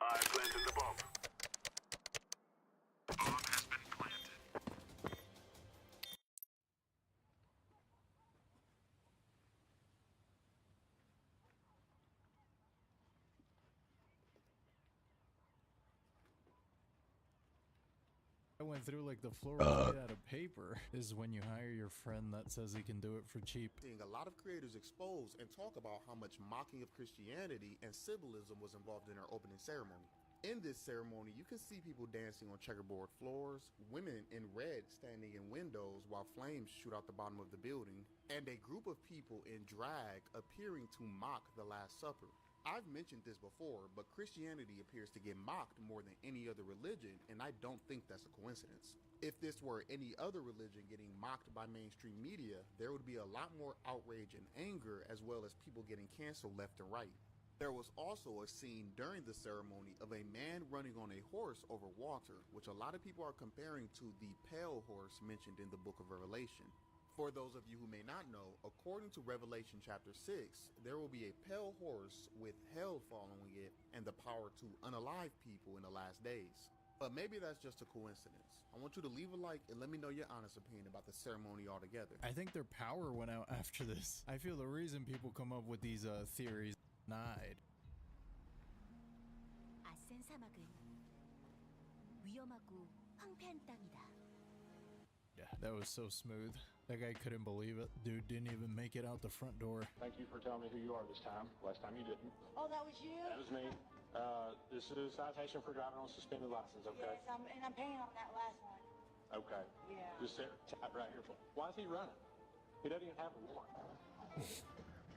I planted the bomb. Bomb has been planted. I went through like the floor was made out of paper. This is when you hire your friend that says he can do it for cheap. Seeing a lot of creators expose and talk about how much mocking of Christianity and symbolism was involved in our opening ceremony. In this ceremony, you can see people dancing on checkerboard floors, women in red standing in windows while flames shoot out the bottom of the building, and a group of people in drag appearing to mock the Last Supper. I've mentioned this before, but Christianity appears to get mocked more than any other religion, and I don't think that's a coincidence. If this were any other religion getting mocked by mainstream media, there would be a lot more outrage and anger, as well as people getting canceled left and right. There was also a scene during the ceremony of a man running on a horse over water, which a lot of people are comparing to the pale horse mentioned in the book of Revelation. For those of you who may not know, according to Revelation chapter 6, there will be a pale horse with hell following it and the power to unalive people in the last days. But maybe that's just a coincidence. I want you to leave a like and let me know your honest opinion about the ceremony altogether. I think their power went out after this. I feel the reason people come up with these theories denied. 아센 사막은 위험하고 황폐한 땅이다. Yeah, that was so smooth. That guy couldn't believe it. Dude didn't even make it out the front door. Thank you for telling me who you are this time. Last time you didn't. Oh, that was you? That was me. This is citation for driving on suspended license, okay? Yes, I'm paying on that last one. Okay. Yeah. Just sit right here. Why is he running? He doesn't even have a warrant.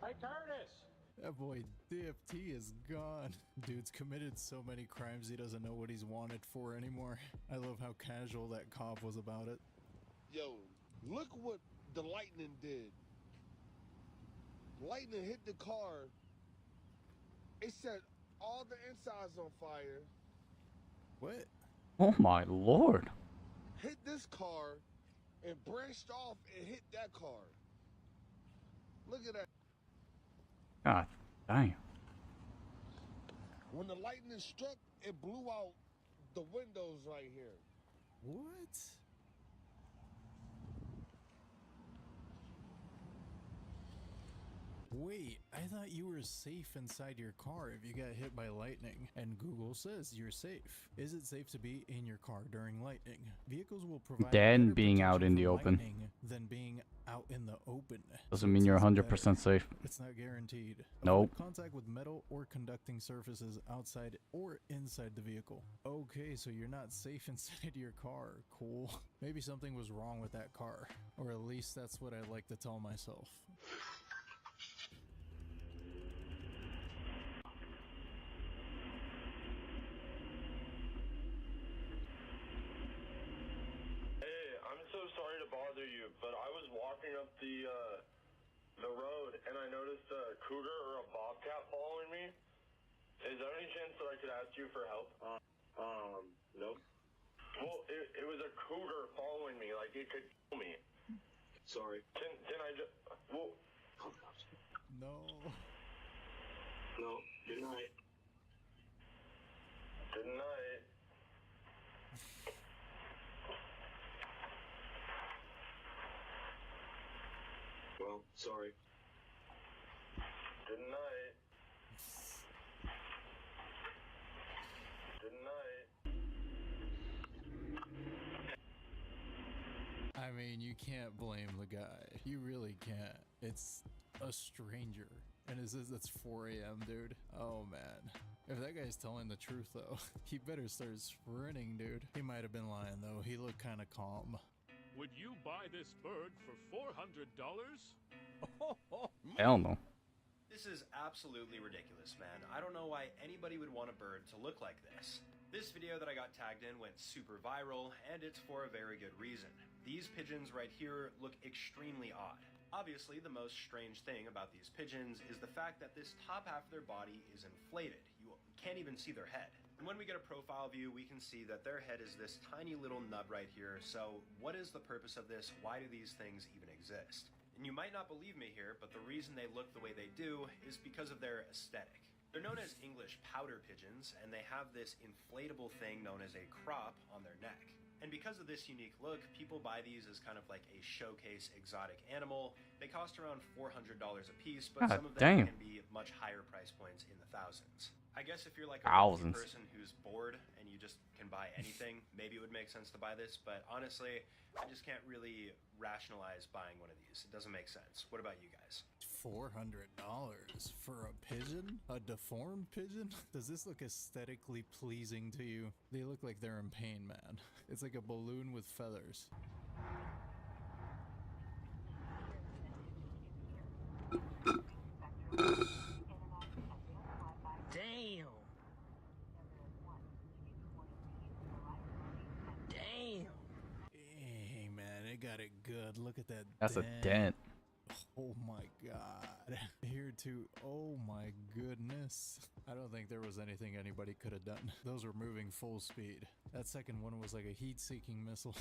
Hey, Curtis! That boy DFT is gone. Dude's committed so many crimes he doesn't know what he's wanted for anymore. I love how casual that cop was about it. Yo, look what the lightning did. Lightning hit the car. It set all the insides on fire. What? Oh my lord. Hit this car and branched off and hit that car. Look at that. God damn. When the lightning struck, it blew out the windows right here. What? Wait, I thought you were safe inside your car if you got hit by lightning, and Google says you're safe. Is it safe to be in your car during lightning? Vehicles will provide Then better being out in protection the from open lightning than being out in the open. doesn't mean you're 100% safe. It's not guaranteed. Nope. Avoid contact with metal or conducting surfaces outside or inside the vehicle. Okay, so you're not safe inside your car. Cool. Maybe something was wrong with that car, or at least that's what I like to tell myself. Sorry to bother you, but I was walking up the road and I noticed a cougar or a bobcat following me. Is there any chance that I could ask you for help? Nope. Well, it was a cougar following me, like it could kill me. Sorry. Can I just? Well. No. No. Good night. Sorry. Good night. Good night. I mean, you can't blame the guy. You really can't. It's a stranger. And it's 4 a.m., dude. Oh, man. If that guy's telling the truth, though, he better start sprinting, dude. He might have been lying, though. He looked kind of calm. Would you buy this bird for $400? Hell no. This is absolutely ridiculous, man. I don't know why anybody would want a bird to look like this. This video that I got tagged in went super viral, and it's for a very good reason. These pigeons right here look extremely odd. Obviously, the most strange thing about these pigeons is the fact that this top half of their body is inflated. You can't even see their head. And when we get a profile view, we can see that their head is this tiny little nub right here. So what is the purpose of this? Why do these things even exist? And you might not believe me here, but the reason they look the way they do is because of their aesthetic. They're known as English powder pigeons, and they have this inflatable thing known as a crop on their neck. And because of this unique look, people buy these as kind of like a showcase exotic animal. They cost around $400 a piece, but some of them can be much higher price points in the thousands. I guess if you're like a wealthy person who's bored and you just can buy anything, maybe it would make sense to buy this, but honestly, I just can't really rationalize buying one of these. It doesn't make sense. What about you guys? $400 for a pigeon? A deformed pigeon? Does this look aesthetically pleasing to you? They look like they're in pain, man. It's like a balloon with feathers. Damn. Damn. Hey, man, it got it good. Look at that. That's a dent. Oh my god. Here too. Oh my goodness. I don't think there was anything anybody could have done. Those were moving full speed. That second one was like a heat-seeking missile.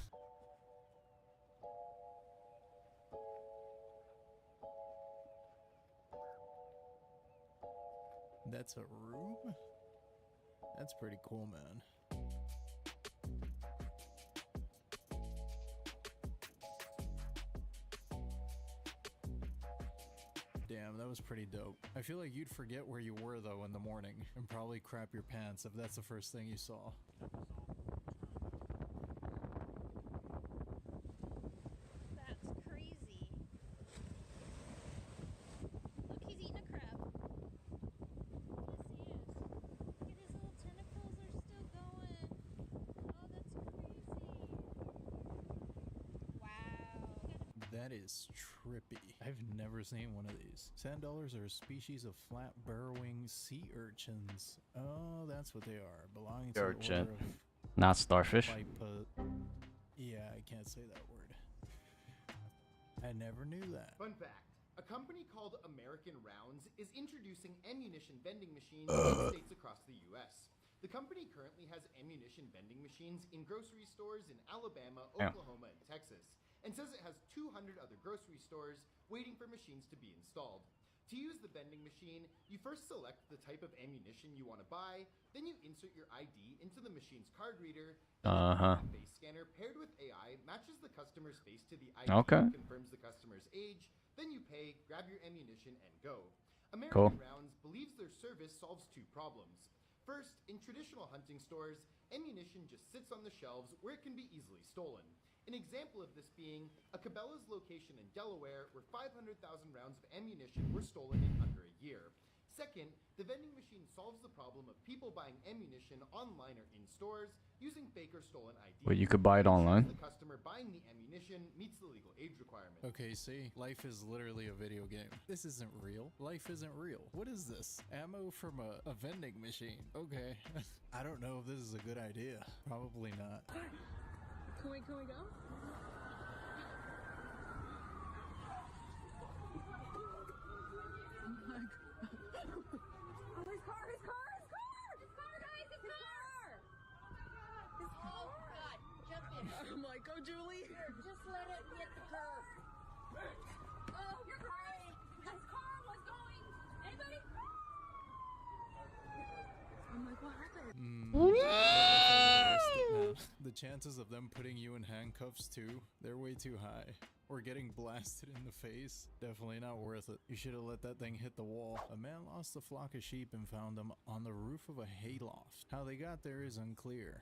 That's a room? That's pretty cool, man. Damn, that was pretty dope. I feel like you'd forget where you were, though, in the morning, and probably crap your pants if that's the first thing you saw. That's crazy. Look, he's eating a crab. Yes, he is. Look at his little tentacles are still going. Oh, that's crazy. Wow. That is trippy. I've never seen one of these. Sand dollars are a species of flat burrowing sea urchins. Oh, that's what they are. Belonging to Urchin. the order of Not starfish. Yeah, I can't say that word. I never knew that. Fun fact. A company called American Rounds is introducing ammunition vending machines in states across the U.S. The company currently has ammunition vending machines in grocery stores in Alabama, Oklahoma, and Texas, and says it has 200 other grocery stores waiting for machines to be installed. To use the vending machine, you first select the type of ammunition you want to buy, then you insert your ID into the machine's card reader. The face scanner paired with AI matches the customer's face to the ID, confirms the customer's age, then you pay, grab your ammunition, and go. American Rounds believes their service solves two problems. First, in traditional hunting stores, ammunition just sits on the shelves where it can be easily stolen. An example of this being a Cabela's location in Delaware where 500,000 rounds of ammunition were stolen in under a year. Second, the vending machine solves the problem of people buying ammunition online or in stores using fake or stolen IDs. Wait, you could buy it online? The customer buying the ammunition meets the legal age requirement. Okay, see? Life is literally a video game. This isn't real. Life isn't real. What is this? Ammo from a vending machine. Okay. I don't know if this is a good idea. Probably not. Can we go? Oh, his car, guys, his car! Oh, God, jump in. I'm like, go, Julie. Here, just let it hit the curb. Oh, you're right. His car was going. Anybody? I'm like, what happened? The chances of them putting you in handcuffs too, they're way too high. or getting blasted in the face. Definitely not worth it. You should have let that thing hit the wall. A man lost a flock of sheep and found them on the roof of a hayloft. How they got there is unclear.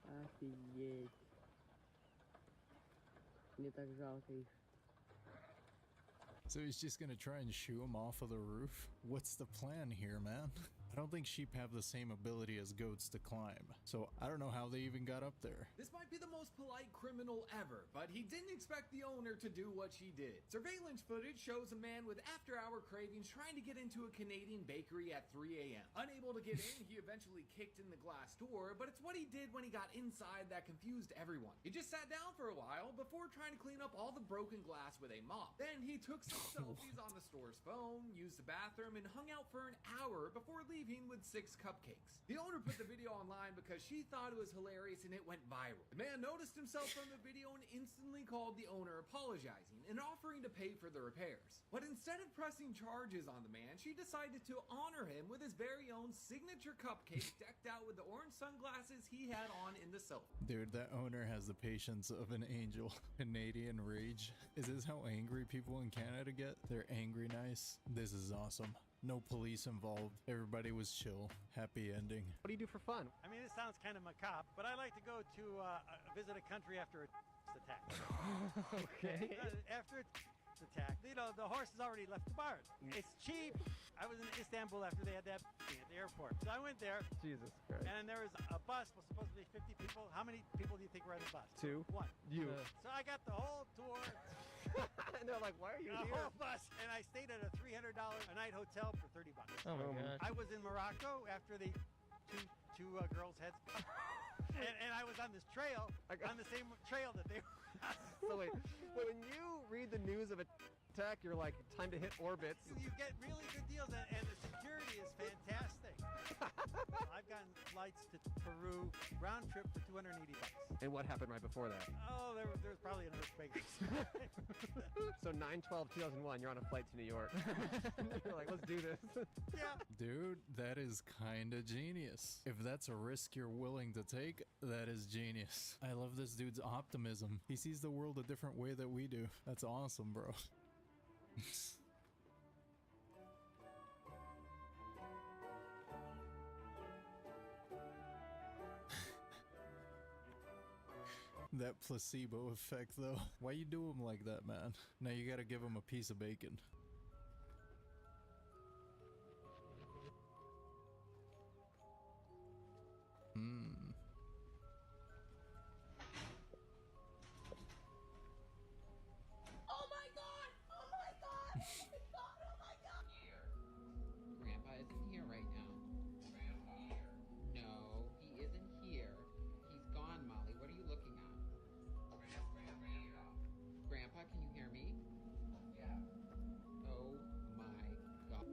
Офигеть. Мне так жалко их. So he's just gonna try and shoo him off of the roof? What's the plan here, man? I don't think sheep have the same ability as goats to climb, so I don't know how they even got up there. This might be the most polite criminal ever, but he didn't expect the owner to do what she did. Surveillance footage shows a man with after-hour cravings trying to get into a Canadian bakery at 3 a.m. Unable to get in, he eventually kicked in the glass door, but it's what he did when he got inside that confused everyone. He just sat down for a while before trying to clean up all the broken glass with a mop. Then he took some selfies on the store's phone, used the bathroom, and hung out for an hour before leaving with 6 cupcakes. The owner put the video online because she thought it was hilarious and it went viral. The man noticed himself from the video and instantly called the owner apologizing and offering to pay for the repairs. But instead of pressing charges on the man, she decided to honor him with his very own signature cupcake decked out with the orange sunglasses he had on in the selfie. Dude, that owner has the patience of an angel. Canadian rage. Is this how angry people in Canada get? They're angry nice. This is awesome. No police involved. Everybody was chill. Happy ending. What do you do for fun? I mean, this sounds kind of macabre, but I like to go to visit a country after a attack. Okay. After a attack, you know, the horse has already left the barn. It's cheap. I was in Istanbul after they had that at the airport. So I went there. Jesus Christ. And there was a bus was supposed to be 50 people. How many people do you think were on the bus? 2. 1. You. So I got the whole tour. And they're like, why are you The here? whole bus. And I stayed at a $300 a night hotel for $30. Oh my God. I was in Morocco after the two girls' heads. and I was on this trail, on the same trail that they were on. So wait, when you read the news of a attack, you're like, time to hit orbits. You get really good deals, and the security is fantastic. I've gotten flights to Peru, round trip for $280. And what happened right before that? Oh, there was probably an earthquake. So 9/12/2001, you're on a flight to New York. You're like, let's do this. Yeah. Dude, that is kinda genius. If that's a risk you're willing to take, that is genius. I love this dude's optimism. He sees the world a different way that we do. That's awesome, bro. That placebo effect, though. Why you do him like that, man? Now you gotta give him a piece of bacon. Oh my God! Oh my God! Oh my God! Oh my God! Grandpa isn't here right now. No, he isn't here. He's gone, Molly. What are you looking at? Grandpa, can you hear me? Yeah. Oh my God.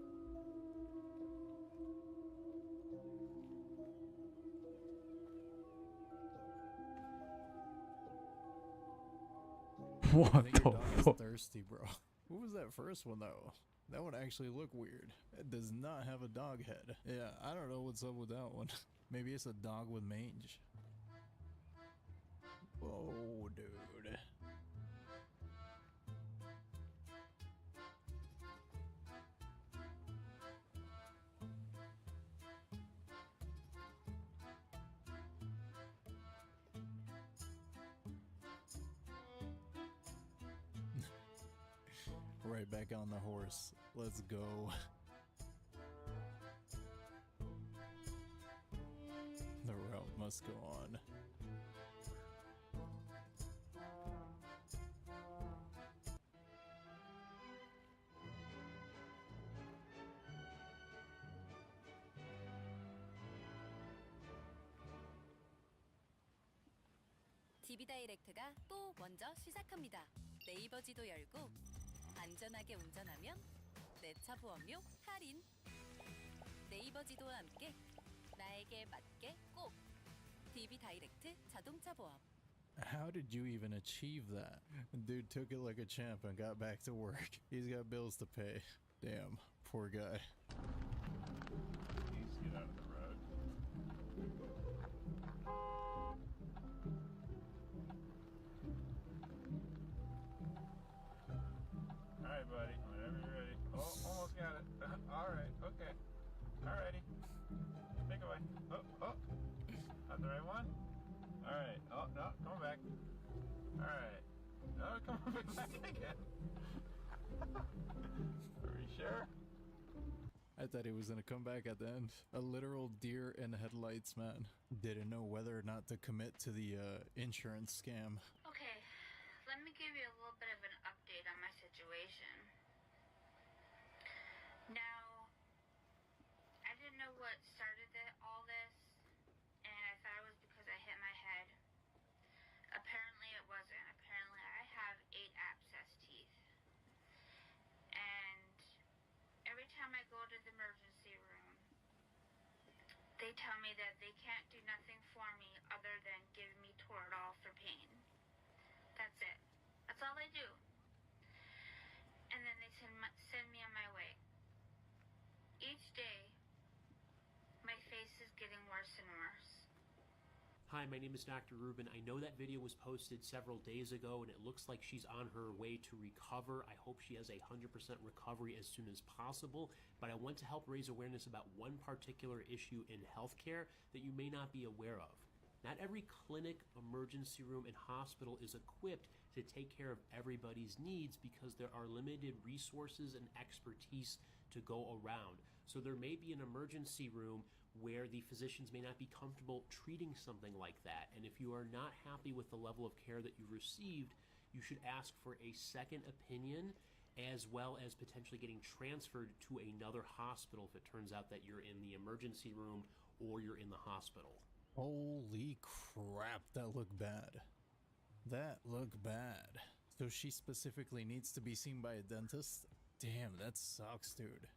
I think your the dog is fuck? thirsty, bro. What was that first one, though? That one actually looked weird. It does not have a dog head. Yeah, I don't know what's up with that one. Maybe it's a dog with mange. Whoa, dude. Right back on the horse. Let's go. The route must go on. TV 다이렉트가 또 먼저 시작합니다. 네이버 지도 열고 안전하게 운전하면 내 차 보험료 할인. 네이버 지도와 함께 나에게 맞게 꼭 TV 다이렉트 자동차 보험. How did you even achieve that? Dude took it like a champ and got back to work. He's got bills to pay. Damn, poor guy. Please get out of the road. Alright, buddy. Whenever you're ready. Oh, almost got it. Alright, okay. Alrighty. Make away. Oh. Not the right one? Alright. Oh, no, come back. Alright. No, come back again. Are you sure? I thought he was gonna come back at the end. A literal deer in headlights, man. Didn't know whether or not to commit to the insurance scam. Okay, let me give you a little bit of an update on my situation. Now, I didn't know what started all this, and I thought it was because I hit my head. Apparently it wasn't. Apparently I have 8 abscess teeth. And every time I go to the emergency room, they tell me that they can't do nothing for me other than give me Toradol for pain. That's it. That's all they do. And then they send me on my way. Each day, my face is getting worse and worse. Hi, my name is Dr. Rubin. I know that video was posted several days ago and it looks like she's on her way to recover. I hope she has a 100% recovery as soon as possible, but I want to help raise awareness about one particular issue in healthcare that you may not be aware of. Not every clinic, emergency room, and hospital is equipped to take care of everybody's needs because there are limited resources and expertise to go around. So there may be an emergency room where the physicians may not be comfortable treating something like that. And if you are not happy with the level of care that you received, you should ask for a second opinion, as well as potentially getting transferred to another hospital if it turns out that you're in the emergency room or you're in the hospital. Holy crap, that looked bad. That looked bad. So she specifically needs to be seen by a dentist? Damn, that sucks, dude.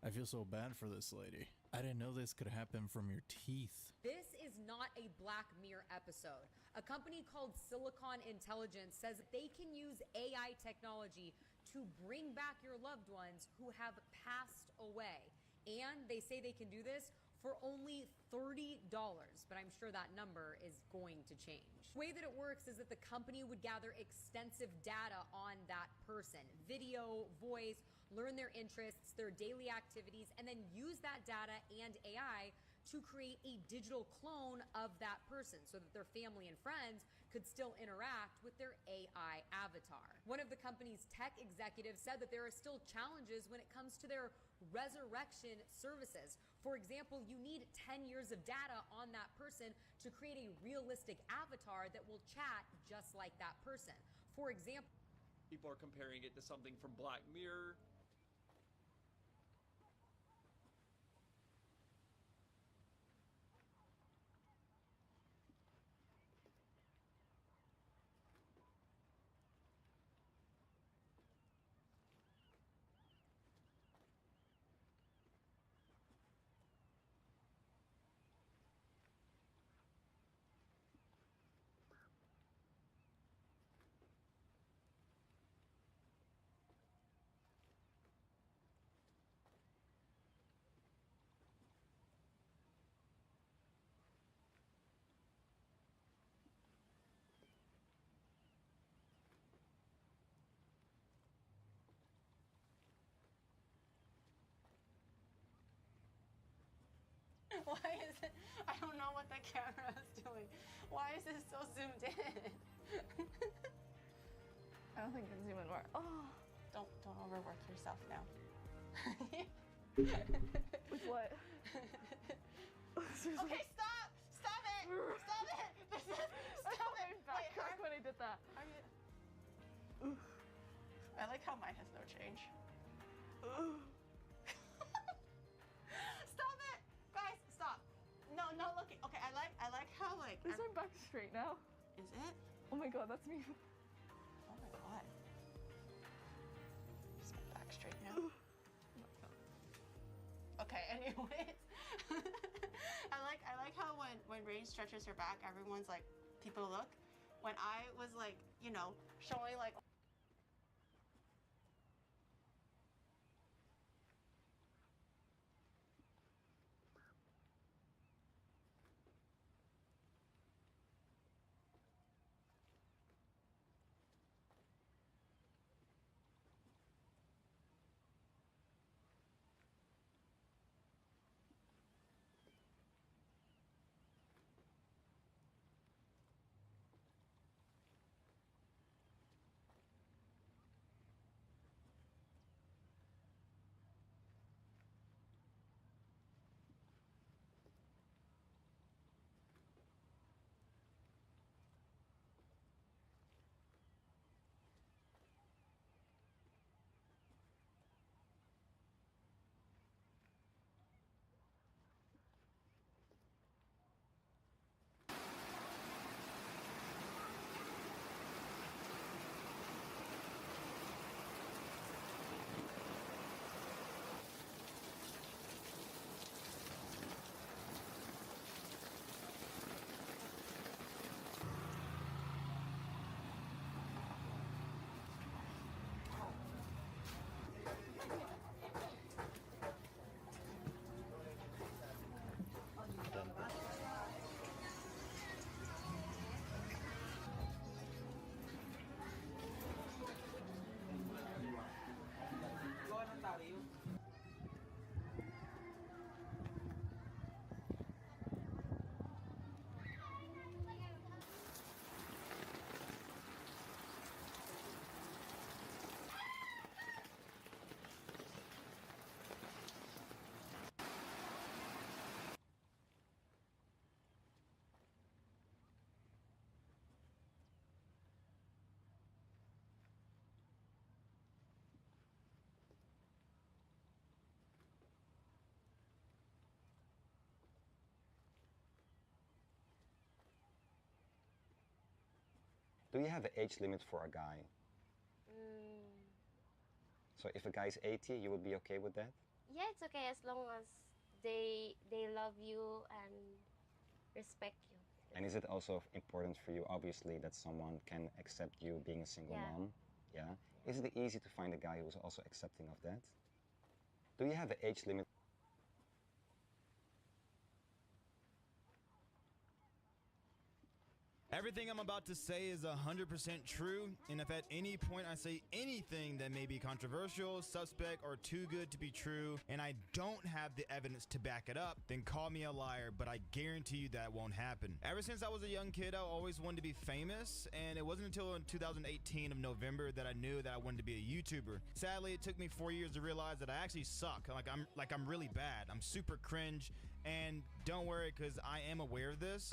I feel so bad for this lady. I didn't know this could happen from your teeth. This is not a Black Mirror episode. A company called Silicon Intelligence says they can use AI technology to bring back your loved ones who have passed away. And they say they can do this for only $30, but I'm sure that number is going to change. The way that it works is that the company would gather extensive data on that person, video, voice, learn their interests, their daily activities, and then use that data and AI to create a digital clone of that person so that their family and friends could still interact with their AI avatar. One of the company's tech executives said that there are still challenges when it comes to their resurrection services. For example, you need 10 years of data on that person to create a realistic avatar that will chat just like that person. For example, people are comparing it to something from Black Mirror. Why is it? I don't know what the camera is doing. Why is it so zoomed in? I don't think you can zoom in more. Oh, don't overwork yourself now. With what? Okay, stop! Stop it! Stop it! Stop it! Wait, when I did that. Are you? I like how mine has no change. Stop it! Guys, stop. No, looking. Okay, I like how like Is my back straight now? Is it? Oh my god, that's me. Oh my god. Is my back straight now? Okay, anyways. I like how when Rain stretches her back, everyone's like, people look, when I was like, you know, showing like Do you have an age limit for a guy? So if a guy's 80, you would be okay with that? Yeah, it's okay as long as they love you and respect you. And is it also important for you, obviously, that someone can accept you being a single Yeah. mom? Yeah. Is it easy to find a guy who's also accepting of that? Do you have an age limit? Everything I'm about to say is 100% true, and if at any point I say anything that may be controversial, suspect, or too good to be true, and I don't have the evidence to back it up, then call me a liar, but I guarantee you that won't happen. Ever since I was a young kid, I always wanted to be famous, and it wasn't until in 2018 of November that I knew that I wanted to be a YouTuber. Sadly, it took me 4 years to realize that I actually suck. I'm really bad. I'm super cringe, and don't worry, because I am aware of this.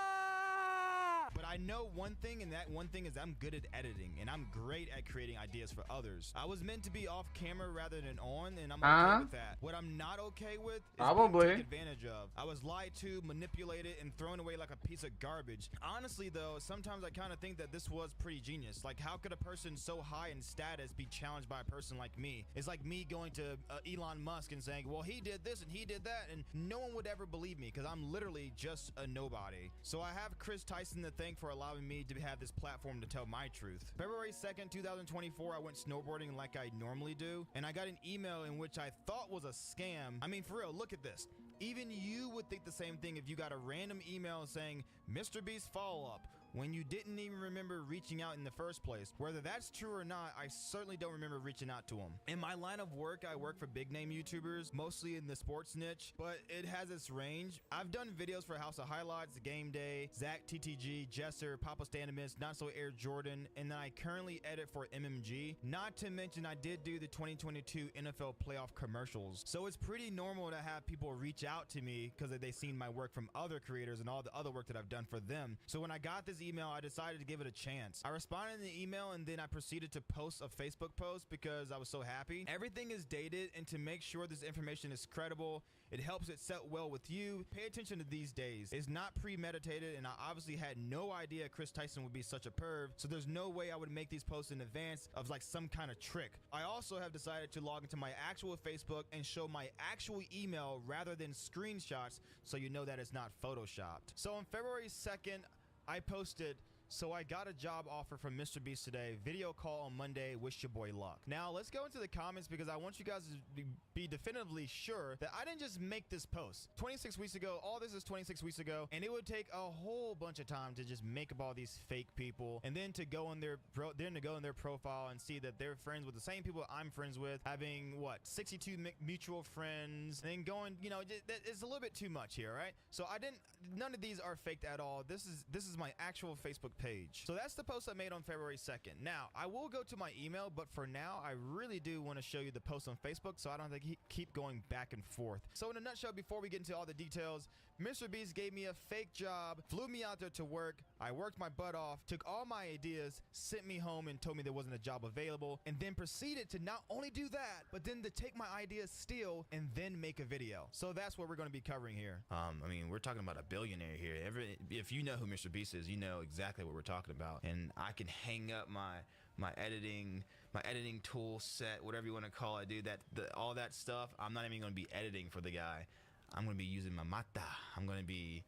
But I know one thing, and that one thing is I'm good at editing, and I'm great at creating ideas for others. I was meant to be off camera rather than on, and I'm okay with that. What I'm not okay with is being taken advantage of. I was lied to, manipulated, and thrown away like a piece of garbage. Honestly, though, sometimes I kind of think that this was pretty genius. Like, how could a person so high in status be challenged by a person like me? It's like me going to Elon Musk and saying, well, he did this and he did that, and no one would ever believe me because I'm literally just a nobody. So I have Chris Tyson to thank for allowing me to have this platform to tell my truth. February 2nd, 2024, I went snowboarding like I normally do, and I got an email in which I thought was a scam. I mean, for real, look at this. Even you would think the same thing if you got a random email saying, Mr. Beast follow-up, when you didn't even remember reaching out in the first place. Whether that's true or not, I certainly don't remember reaching out to him. In my line of work, I work for big name YouTubers, mostly in the sports niche, but it has its range. I've done videos for House of Highlights, Game Day, Zach TTG, Jesser, Papa Stanimus, Not So Air Jordan, and then I currently edit for MMG. Not to mention I did do the 2022 NFL playoff commercials. So it's pretty normal to have people reach out to me because they've seen my work from other creators and all the other work that I've done for them. So when I got this email, I decided to give it a chance. I responded in the email and then I proceeded to post a Facebook post because I was so happy. Everything is dated, and to make sure this information is credible, it helps it set well with you. Pay attention to these days. It's not premeditated, and I obviously had no idea Chris Tyson would be such a perv, so there's no way I would make these posts in advance of like some kind of trick. I also have decided to log into my actual Facebook and show my actual email rather than screenshots, so you know that it's not photoshopped. So on February 2nd, I posted, So I got a job offer from Mr. Beast today. Video call on Monday. Wish your boy luck. Now let's go into the comments because I want you guys to be definitively sure that I didn't just make this post 26 weeks ago. All this is 26 weeks ago, and it would take a whole bunch of time to just make up all these fake people, and then to go in their profile and see that they're friends with the same people I'm friends with, having what 62 mutual friends, and then going, you know, it's a little bit too much here, right? So none of these are faked at all. This is my actual Facebook page. So that's the post I made on February 2nd. Now I will go to my email, but for now I really do want to show you the post on Facebook so I don't have to keep going back and forth. So in a nutshell, before we get into all the details, Mr. Beast gave me a fake job, flew me out there to work. I worked my butt off, took all my ideas, sent me home and told me there wasn't a job available, and then proceeded to not only do that, but then to take my ideas still and then make a video. So that's what we're going to be covering here. I mean, we're talking about a billionaire here. If you know who Mr. Beast is, you know exactly what we're talking about. And I can hang up my editing tool set, whatever you want to call it, dude. All that stuff, I'm not even going to be editing for the guy. I'm going to be using my mata. I'm going to be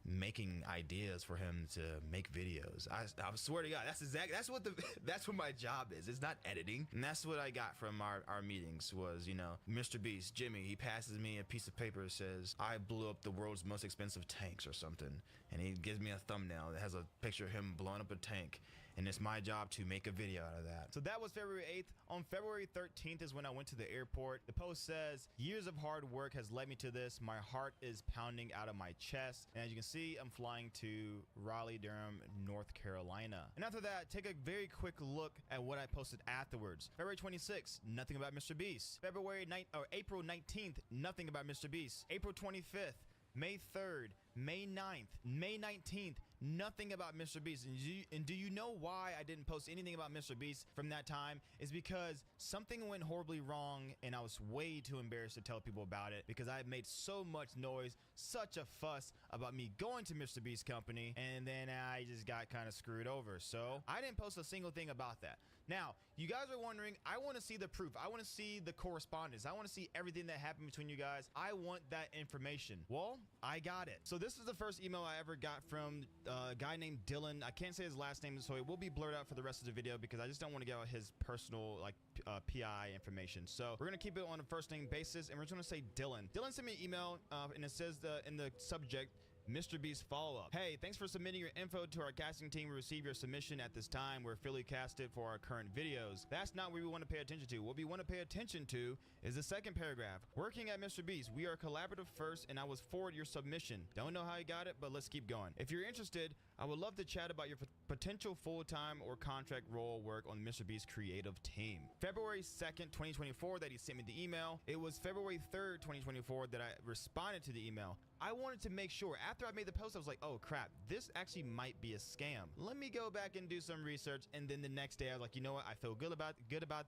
making ideas for him to make videos. I swear to God, that's what my job is. It's not editing. And that's what I got from our meetings was, you know, Mr. Beast, Jimmy, he passes me a piece of paper that says, I blew up the world's most expensive tanks or something. And he gives me a thumbnail that has a picture of him blowing up a tank. And it's my job to make a video out of that. So that was February 8th. On February 13th is when I went to the airport. The post says, years of hard work has led me to this. My heart is pounding out of my chest. And as you can see, I'm flying to Raleigh, Durham, North Carolina. And after that, take a very quick look at what I posted afterwards. February 26th, nothing about Mr. Beast. April 19th, nothing about Mr. Beast. April 25th, May 3rd, May 9th, May 19th, nothing about Mr. Beast. And do you know why I didn't post anything about Mr. Beast from that time? Is because something went horribly wrong and I was way too embarrassed to tell people about it because I had made so much noise, such a fuss about me going to Mr. Beast's company, and then I just got kind of screwed over. So I didn't post a single thing about that. Now, you guys are wondering, I want to see the proof. I want to see the correspondence. I want to see everything that happened between you guys. I want that information. Well, I got it. So this is the first email I ever got from a guy named Dylan. I can't say his last name, so it will be blurred out for the rest of the video because I just don't want to get out his personal PI information. So we're going to keep it on a first name basis, and we're just going to say Dylan. Dylan sent me an email, and it says in the subject, Mr. Beast follow-up. Hey, thanks for submitting your info to our casting team. We received your submission at this time. We're fully casted for our current videos. That's not what we want to pay attention to. What we want to pay attention to is the second paragraph. Working at Mr. Beast, we are collaborative first, and I was forward your submission. Don't know how you got it, but let's keep going. If you're interested, I would love to chat about your potential full-time or contract role work on Mr. Beast's creative team. February 2nd, 2024 that he sent me the email. It was February 3rd, 2024 that I responded to the email. I wanted to make sure, after I made the post, I was like, oh crap, this actually might be a scam. Let me go back and do some research. And then the next day I was like, you know what? I feel good about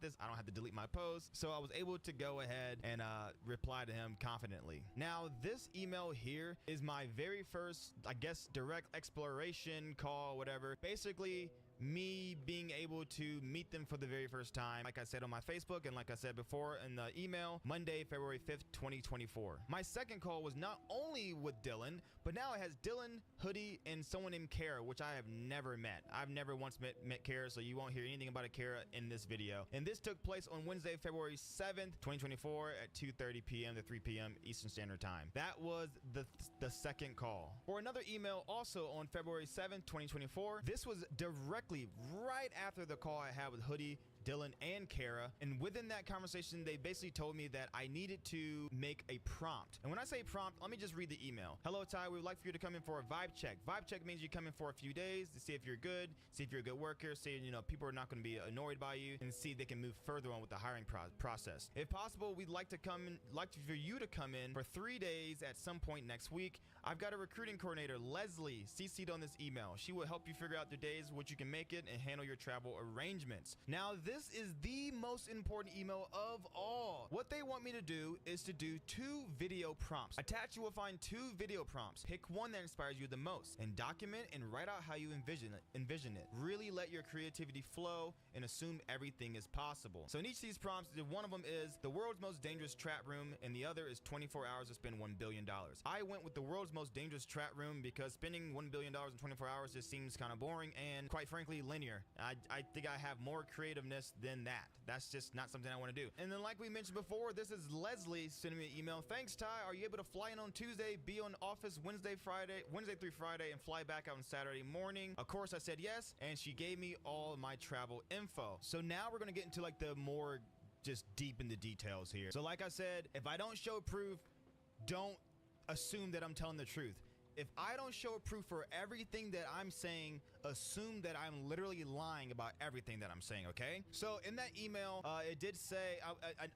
this. I don't have to delete my post. So I was able to go ahead and reply to him confidently. Now, this email here is my very first, I guess, direct exploration call, whatever. Basically, me being able to meet them for the very first time, like I said on my Facebook and like I said before in the email, Monday, February 5th, 2024. My second call was not only with Dylan, but now it has Dylan, Hoodie, and someone named Kara, which I have never met. I've never once met Kara, so you won't hear anything about a Kara in this video. And this took place on Wednesday, February 7th, 2024 at 2:30 p.m. to 3 p.m. Eastern Standard Time. That was the second call. For another email also on February 7th, 2024, this was directly right after the call I had with Hoodie, Dylan, and Kara. And within that conversation, they basically told me that I needed to make a prompt. And when I say prompt, let me just read the email. Hello, Ty. We would like for you to come in for a vibe check. Vibe check means you come in for a few days to see if you're good, see if you're a good worker, see, you know, people are not going to be annoyed by you, and see if they can move further on with the hiring process. If possible, we'd like for you to come in for 3 days at some point next week. I've got a recruiting coordinator, Leslie, CC'd on this email. She will help you figure out the days which you can make it and handle your travel arrangements. Now, this this is the most important email of all. What they want me to do is to do 2 video prompts. Attached, you will find 2 video prompts. Pick one that inspires you the most and document and write out how you envision it. Really let your creativity flow and assume everything is possible. So in each of these prompts, one of them is the world's most dangerous trap room and the other is 24 hours to spend $1 billion. I went with the world's most dangerous trap room because spending $1 billion in 24 hours just seems kind of boring and quite frankly linear. I think I have more creativeness than that. That's just not something I want to do. And then like we mentioned before, this is Leslie sending me an email. Thanks, Ty. Are you able to fly in on Tuesday, be on office Wednesday through Friday, and fly back out on Saturday morning? Of course, I said yes, and she gave me all my travel info. So now we're going to get into like the more just deep in the details here. So like I said, if I don't show proof, don't assume that I'm telling the truth. If I don't show proof for everything that I'm saying, assume that I'm literally lying about everything that I'm saying, okay? So in that email, it did say,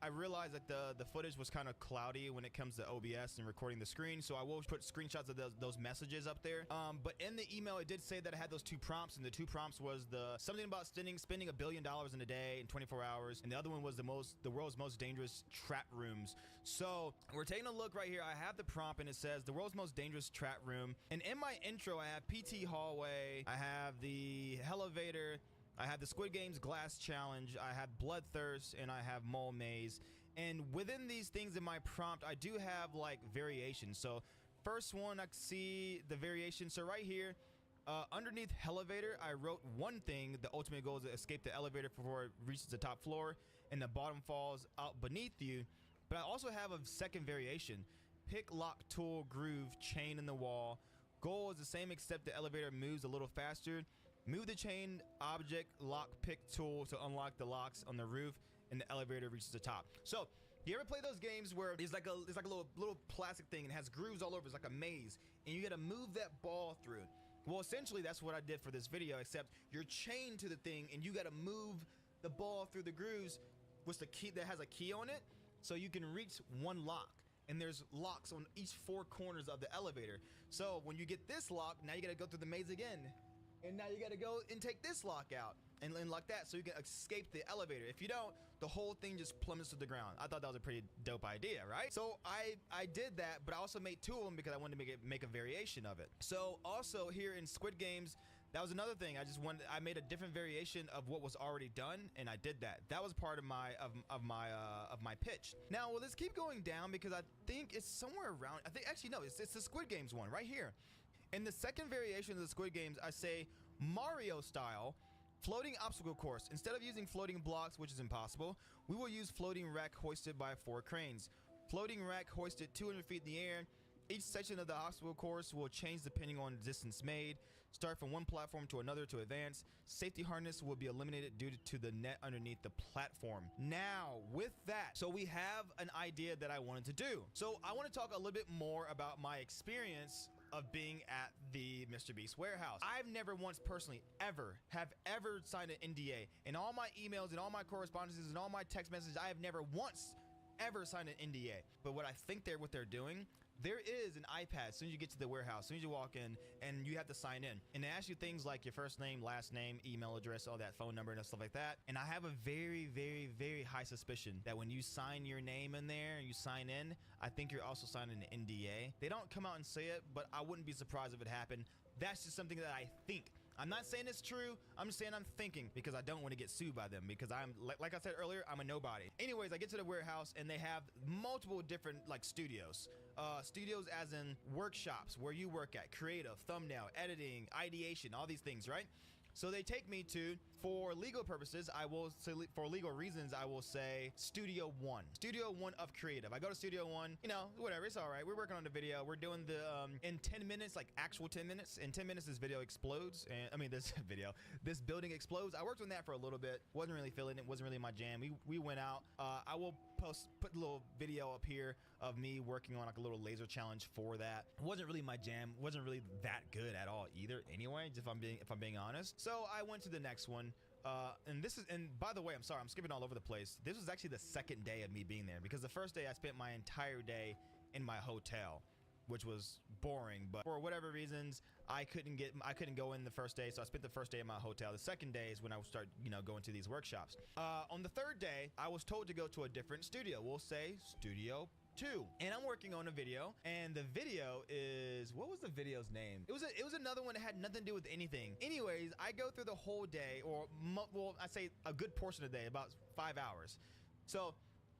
I realized that the footage was kind of cloudy when it comes to OBS and recording the screen, so I will put screenshots of those messages up there. But in the email, it did say that I had those 2 prompts, and the 2 prompts was something about spending $1 billion in a day in 24 hours, and the other one was the world's most dangerous trap rooms. So we're taking a look right here. I have the prompt, and it says the world's most dangerous trap room. And in my intro, I have PT hallway, I have the elevator, I have the Squid Games glass challenge, I have bloodthirst, and I have mole maze. And within these things in my prompt, I do have like variations. So first one, I see the variation. So right here, underneath elevator, I wrote one thing. The ultimate goal is to escape the elevator before it reaches the top floor and the bottom falls out beneath you. But I also have a second variation. Pick lock tool groove chain in the wall. Goal is the same except the elevator moves a little faster. Move the chain object lock pick tool to unlock the locks on the roof and the elevator reaches the top. So you ever play those games where it's like a little plastic thing and it has grooves all over? It's like a maze and you got to move that ball through. Well, essentially that's what I did for this video, except you're chained to the thing and you got to move the ball through the grooves with the key that has a key on it, so you can reach one lock. And there's locks on each 4 corners of the elevator. So when you get this lock, now you gotta go through the maze again. And now you gotta go and take this lock out and like that so you can escape the elevator. If you don't, the whole thing just plummets to the ground. I thought that was a pretty dope idea, right? So I did that, but I also made 2 of them because I wanted to make a variation of it. So also here in Squid Games, that was another thing. I made a different variation of what was already done, and I did that. That was part of my pitch. Now, well, let's keep going down because I think it's somewhere around. I think actually no, it's the Squid Games one right here. In the second variation of the Squid Games, I say Mario style floating obstacle course. Instead of using floating blocks, which is impossible, we will use floating rack hoisted by 4 cranes. Floating rack hoisted 200 feet in the air. Each section of the obstacle course will change depending on the distance made. Start from one platform to another to advance. Safety harness will be eliminated due to the net underneath the platform. Now, with that, so we have an idea that I wanted to do. So I want to talk a little bit more about my experience of being at the Mr. Beast warehouse. I've never once personally ever signed an NDA. In all my emails and all my correspondences and all my text messages, I have never once ever signed an NDA. But what I think what they're doing, there is an iPad as soon as you get to the warehouse, as soon as you walk in, and you have to sign in. And they ask you things like your first name, last name, email address, all that, phone number, and stuff like that. And I have a very, very, very high suspicion that when you sign your name in there and you sign in, I think you're also signing an NDA. They don't come out and say it, but I wouldn't be surprised if it happened. That's just something that I think. I'm not saying it's true. I'm just saying I'm thinking because I don't want to get sued by them because I'm, like I said earlier, I'm a nobody. Anyways, I get to the warehouse and they have multiple different like studios. Studios as in workshops where you work at, creative, thumbnail, editing, ideation, all these things, right? So they take me to, for legal purposes, for legal reasons, I will say Studio 1. Studio 1 of creative. I go to Studio 1, you know, whatever, it's all right. We're working on the video. We're doing the, in 10 minutes, like actual 10 minutes. In 10 minutes, this video explodes. And I mean, this building explodes. I worked on that for a little bit. Wasn't really feeling it. Wasn't really my jam. We went out. I will put a little video up here of me working on like a little laser challenge for that. Wasn't really my jam. Wasn't really that good at all either. Anyway, if I'm being honest. So I went to the next one. And by the way, I'm sorry, I'm skipping all over the place. This was actually the second day of me being there because the first day I spent my entire day in my hotel. which was boring. But for whatever reasons, I couldn't go in the first day, so I spent the first day in my hotel. The second day is when I would start, going to these workshops. On the third day, I was told to go to a different studio. We'll say Studio 2, and I'm working on a video, and the video is, what was the video's name? It was another one that had nothing to do with anything. Anyways, I go through the whole day, or well, I say a good portion of the day, about 5 hours. So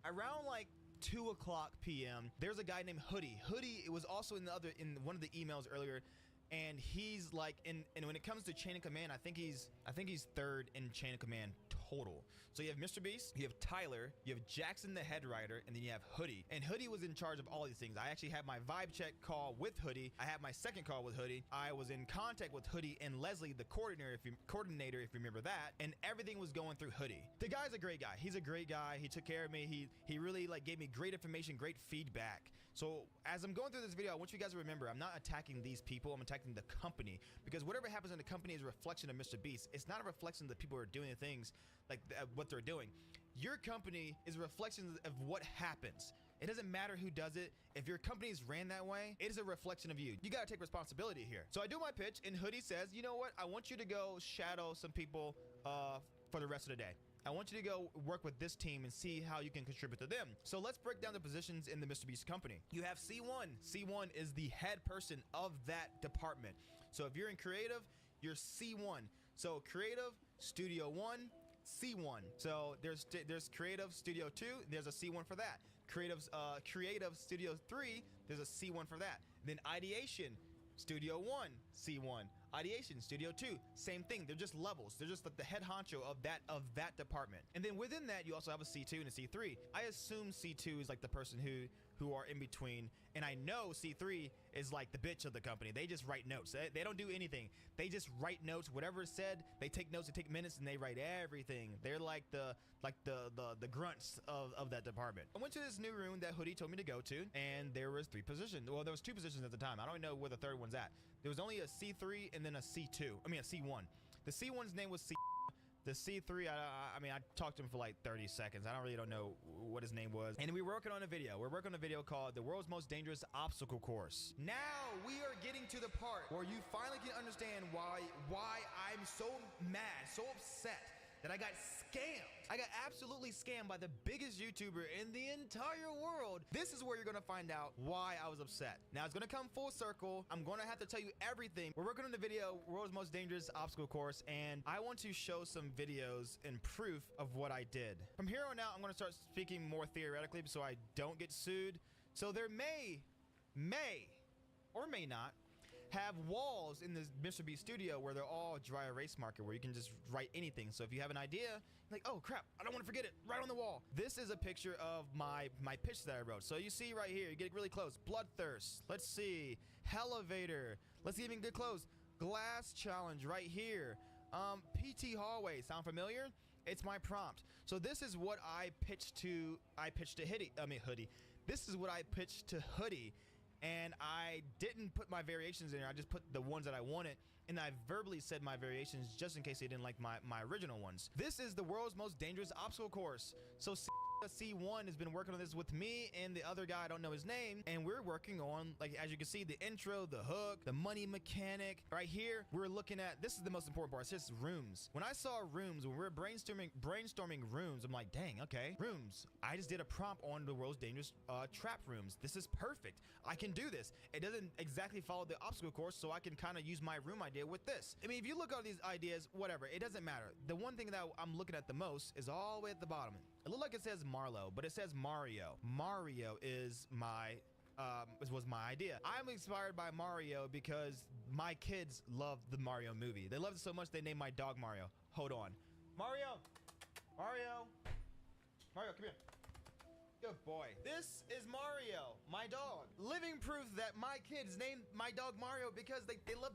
around like 2 o'clock p.m., there's a guy named Hoodie. Hoodie was also in one of the emails earlier, and he's like, and when it comes to chain of command, I think he's third in chain of command total. So you have Mr. Beast, you have Tyler, you have Jackson the head writer, and then you have Hoodie. And Hoodie was in charge of all these things. I actually had my vibe check call with Hoodie. I had my second call with Hoodie. I was in contact with Hoodie and Leslie, the coordinator, if you remember that. And everything was going through Hoodie. The guy's a great guy. He's a great guy. He took care of me. He really gave me great information, great feedback. So as I'm going through this video, I want you guys to remember, I'm not attacking these people. I'm attacking the company, because whatever happens in the company is a reflection of Mr. Beast. It's not a reflection of the people who are doing the things like what they're doing. Your company is a reflection of what happens. It doesn't matter who does it. If your company is ran that way, it is a reflection of you. You got to take responsibility here. So I do my pitch, and Hoodie says, you know what? I want you to go shadow some people for the rest of the day. I want you to go work with this team and see how you can contribute to them. So let's break down the positions in the Mr. Beast company. You have C1. C1 is the head person of that department. So if you're in creative, you're C1. So creative, Studio 1, C1. So there's creative Studio 2, there's a C1 for that. Creative Studio 3, there's a C1 for that. Then ideation, Studio 1, C1. Ideation, Studio 2, same thing. They're just levels. They're just like the head honcho of that department. And then within that, you also have a C2 and a C3. I assume C2 is like the person who are in between, and I know C3 is like the bitch of the company. They just write notes. They don't do anything. They just write notes. Whatever is said, they take notes. They take minutes, and they write everything. They're like the grunts of that department. I went to this new room that Hoodie told me to go to, and there was 3 positions. Well, there was 2 positions at the time. I don't know where the third one's at. There was only a C3 and then a C2. I mean a C1. The C1's name was C. The C3, I mean, I talked to him for like 30 seconds. I don't know what his name was. And we were working on a video. We're working on a video called The World's Most Dangerous Obstacle Course. Now we are getting to the part where you finally can understand why I'm so mad, so upset that I got scammed. I got absolutely scammed by the biggest YouTuber in the entire world. This is where you're gonna find out why I was upset. Now it's gonna come full circle. I'm gonna have to tell you everything. We're working on the video, World's Most Dangerous Obstacle Course, and I want to show some videos and proof of what I did. From here on out, I'm gonna start speaking more theoretically so I don't get sued. So there may, or may not, have walls in the Mr. Beast studio where they're all dry erase marker, where you can just write anything. So if you have an idea, like, oh crap, I don't want to forget it, right on the wall. This is a picture of my pitch that I wrote. So you see right here, you get really close. Bloodthirst. Let's see. Hellevator. Let's even get close. Glass challenge right here. PT hallway. Sound familiar? It's my prompt. So this is what I pitched to Hoodie. This is what I pitched to Hoodie. And I didn't put my variations in there. I just put the ones that I wanted, and I verbally said my variations just in case they didn't like my original ones. This is the world's most dangerous obstacle course. So C1 has been working on this with me and the other guy, I don't know his name, and we're working on, like, as you can see, the intro, the hook, the money mechanic. Right here, we're looking at, this is the most important part, it's just rooms. When I saw rooms, when we were brainstorming rooms, I'm like, dang, okay, rooms. I just did a prompt on the world's dangerous trap rooms. This is perfect. I can do this. It doesn't exactly follow the obstacle course, so I can kind of use my room idea with this. I mean, if you look at these ideas, whatever, it doesn't matter. The one thing that I'm looking at the most is all the way at the bottom. It looked like it says Marlo, but it says Mario. Mario is was my idea. I'm inspired by Mario because my kids love the Mario movie. They loved it so much they named my dog Mario. Hold on. Mario, come here. Good boy. This is Mario, my dog. Living proof that my kids named my dog Mario because they love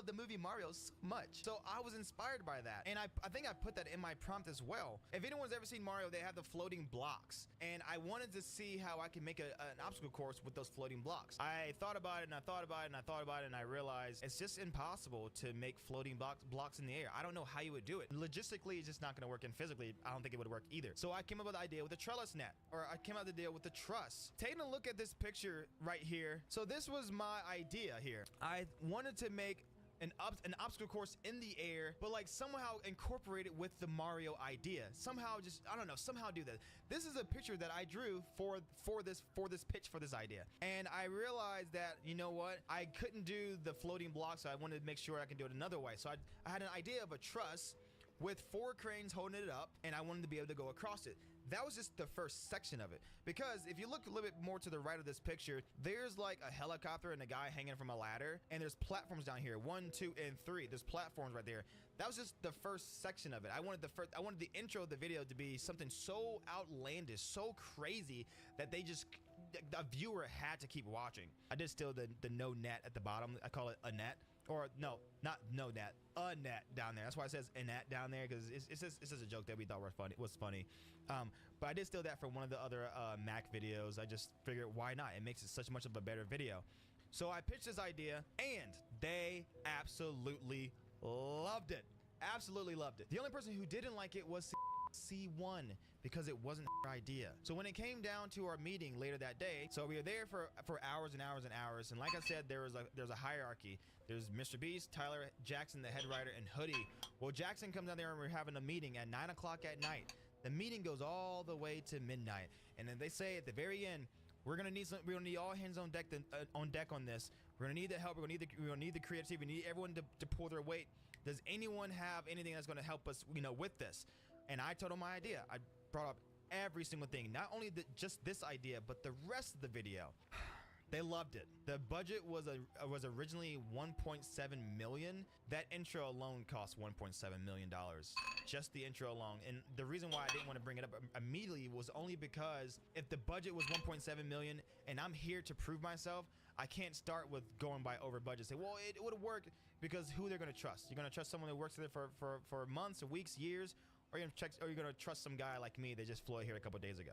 the movie Mario so much. So I was inspired by that. And I think I put that in my prompt as well. If anyone's ever seen Mario, they have the floating blocks. And I wanted to see how I can make an obstacle course with those floating blocks. I thought about it and I thought about it and I thought about it and I realized it's just impossible to make floating blocks in the air. I don't know how you would do it. Logistically, it's just not gonna work, and physically, I don't think it would work either. So I came up with the idea with a trellis net, or I came out the deal with the truss. Taking a look at this picture right here. So this was my idea here. I wanted to make an obstacle course in the air, but like somehow incorporate it with the Mario idea. Somehow just, I don't know, somehow do that. This is a picture that I drew for this pitch for this idea. And I realized that, you know what, I couldn't do the floating blocks, so I wanted to make sure I could do it another way. So I had an idea of a truss with 4 cranes holding it up, and I wanted to be able to go across it. That was just the first section of it. Because if you look a little bit more to the right of this picture, there's like a helicopter and a guy hanging from a ladder, and there's platforms down here, 1, 2, and 3. There's platforms right there. That was just the first section of it. I wanted the intro of the video to be something so outlandish, so crazy that a viewer had to keep watching. I did steal the no net at the bottom. I call it a net. Or no, not no net, a net down there. That's why it says a net down there, because it's just a joke that we thought was funny. But I did steal that from one of the other Mac videos. I just figured, why not? It makes it such much of a better video. So I pitched this idea, and they absolutely loved it. Absolutely loved it. The only person who didn't like it was C1, because it wasn't her idea. So when it came down to our meeting later that day, so we were there for hours and hours and hours, and like I said, there's a hierarchy. There's Mr. Beast, Tyler, Jackson, the head writer, and Hoodie. Well, Jackson comes down there and we're having a meeting at 9 o'clock at night. The meeting goes all the way to midnight, and then they say at the very end, we're gonna need all hands on deck on this. We're gonna need the help. We're gonna need the creativity. We need everyone to pull their weight. Does anyone have anything that's gonna help us, with this? And I told them my idea. I brought up every single thing, not only just this idea, but the rest of the video. They loved it. The budget was originally 1.7 million. That intro alone cost 1.7 million dollars. Just the intro alone. And the reason why I didn't want to bring it up immediately was only because if the budget was 1.7 million and I'm here to prove myself, I can't start with going by over budget. Say, well, it would have worked, because who they're gonna trust? You're gonna trust someone that works there for months or weeks, years, or you're gonna trust some guy like me that just flew here a couple days ago.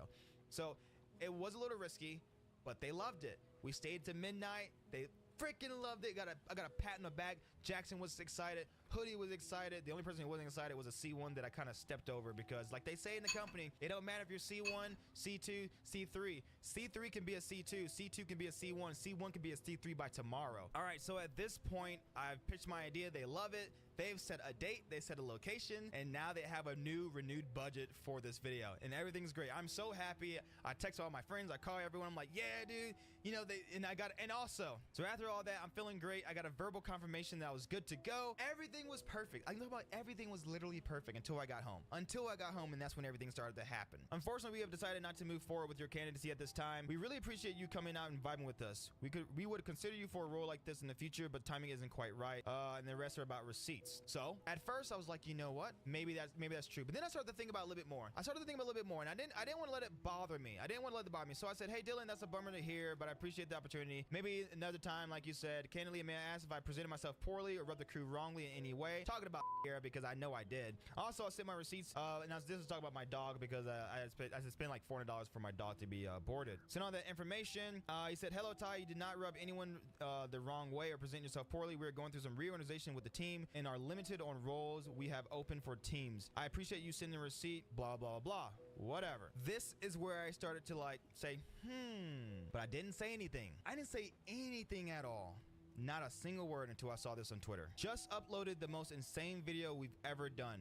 So it was a little risky, but they loved it. We stayed to midnight. They freaking loved it. I got a pat on the back. Jackson was excited. Hoodie was excited. The only person who wasn't excited was a C1 that I kind of stepped over, because like they say in the company, it don't matter if you're C1, C2, C3. C3 can be a C2. C2 can be a C1. C1 can be a C3 by tomorrow. All right, so at this point, I've pitched my idea. They love it. They've set a date, they set a location, and now they have a new renewed budget for this video, and everything's great. I'm so happy. I text all my friends, I call everyone, I'm like, yeah, dude, and also, so after all that, I'm feeling great. I got a verbal confirmation that I was good to go. Everything was perfect. I know about everything was literally perfect until I got home. And that's when everything started to happen. Unfortunately, we have decided not to move forward with your candidacy at this time. We really appreciate you coming out and vibing with us. We would consider you for a role like this in the future, but timing isn't quite right. And the rest are about receipts. So at first I was like, you know what? Maybe that's true. But then I started to think about it a little bit more. And I didn't want to let it bother me. So I said, hey Dylan, that's a bummer to hear, but I appreciate the opportunity. Maybe another time, like you said. Candidly, may I ask if I presented myself poorly or rubbed the crew wrongly in any way? Talking about here, because I know I did. Also, I sent my receipts. And this was talking about my dog, because I had spent like $400 for my dog to be boarded. Sent all that information. He said, hello Ty, you did not rub anyone the wrong way or present yourself poorly. We're going through some reorganization with the team and are limited on roles we have open for teams. I appreciate you sending a receipt, blah, blah, blah. Whatever. This is where I started to like say, but I didn't say anything. I didn't say anything at all. Not a single word until I saw this on Twitter. Just uploaded the most insane video we've ever done.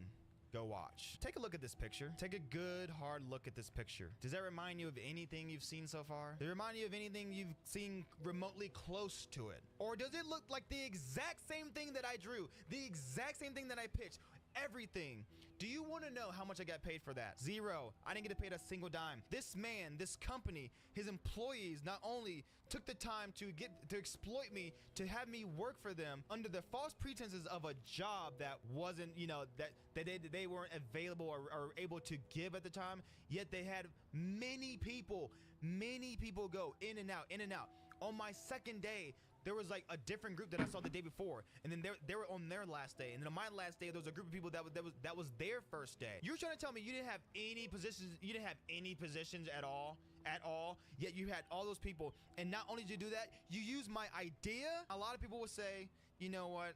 Go watch. Take a look at this picture. Take a good hard look at this picture. Does that remind you of anything you've seen so far? Does it remind you of anything you've seen remotely close to it? Or does it look like the exact same thing that I drew? The exact same thing that I pitched? Everything. Do you want to know how much I got paid for that? Zero. I didn't get paid a single dime. This man, this company, his employees not only took the time to exploit me, to have me work for them under the false pretenses of a job that wasn't, that they weren't available or able to give at the time. Yet they had many people go in and out. On my second day, there was like a different group that I saw the day before, and then they were on their last day, and then on my last day there was a group of people that was their first day. You're trying to tell me you didn't have any positions at all, yet you had all those people, and not only did you do that, you used my idea. A lot of people will say, you know what,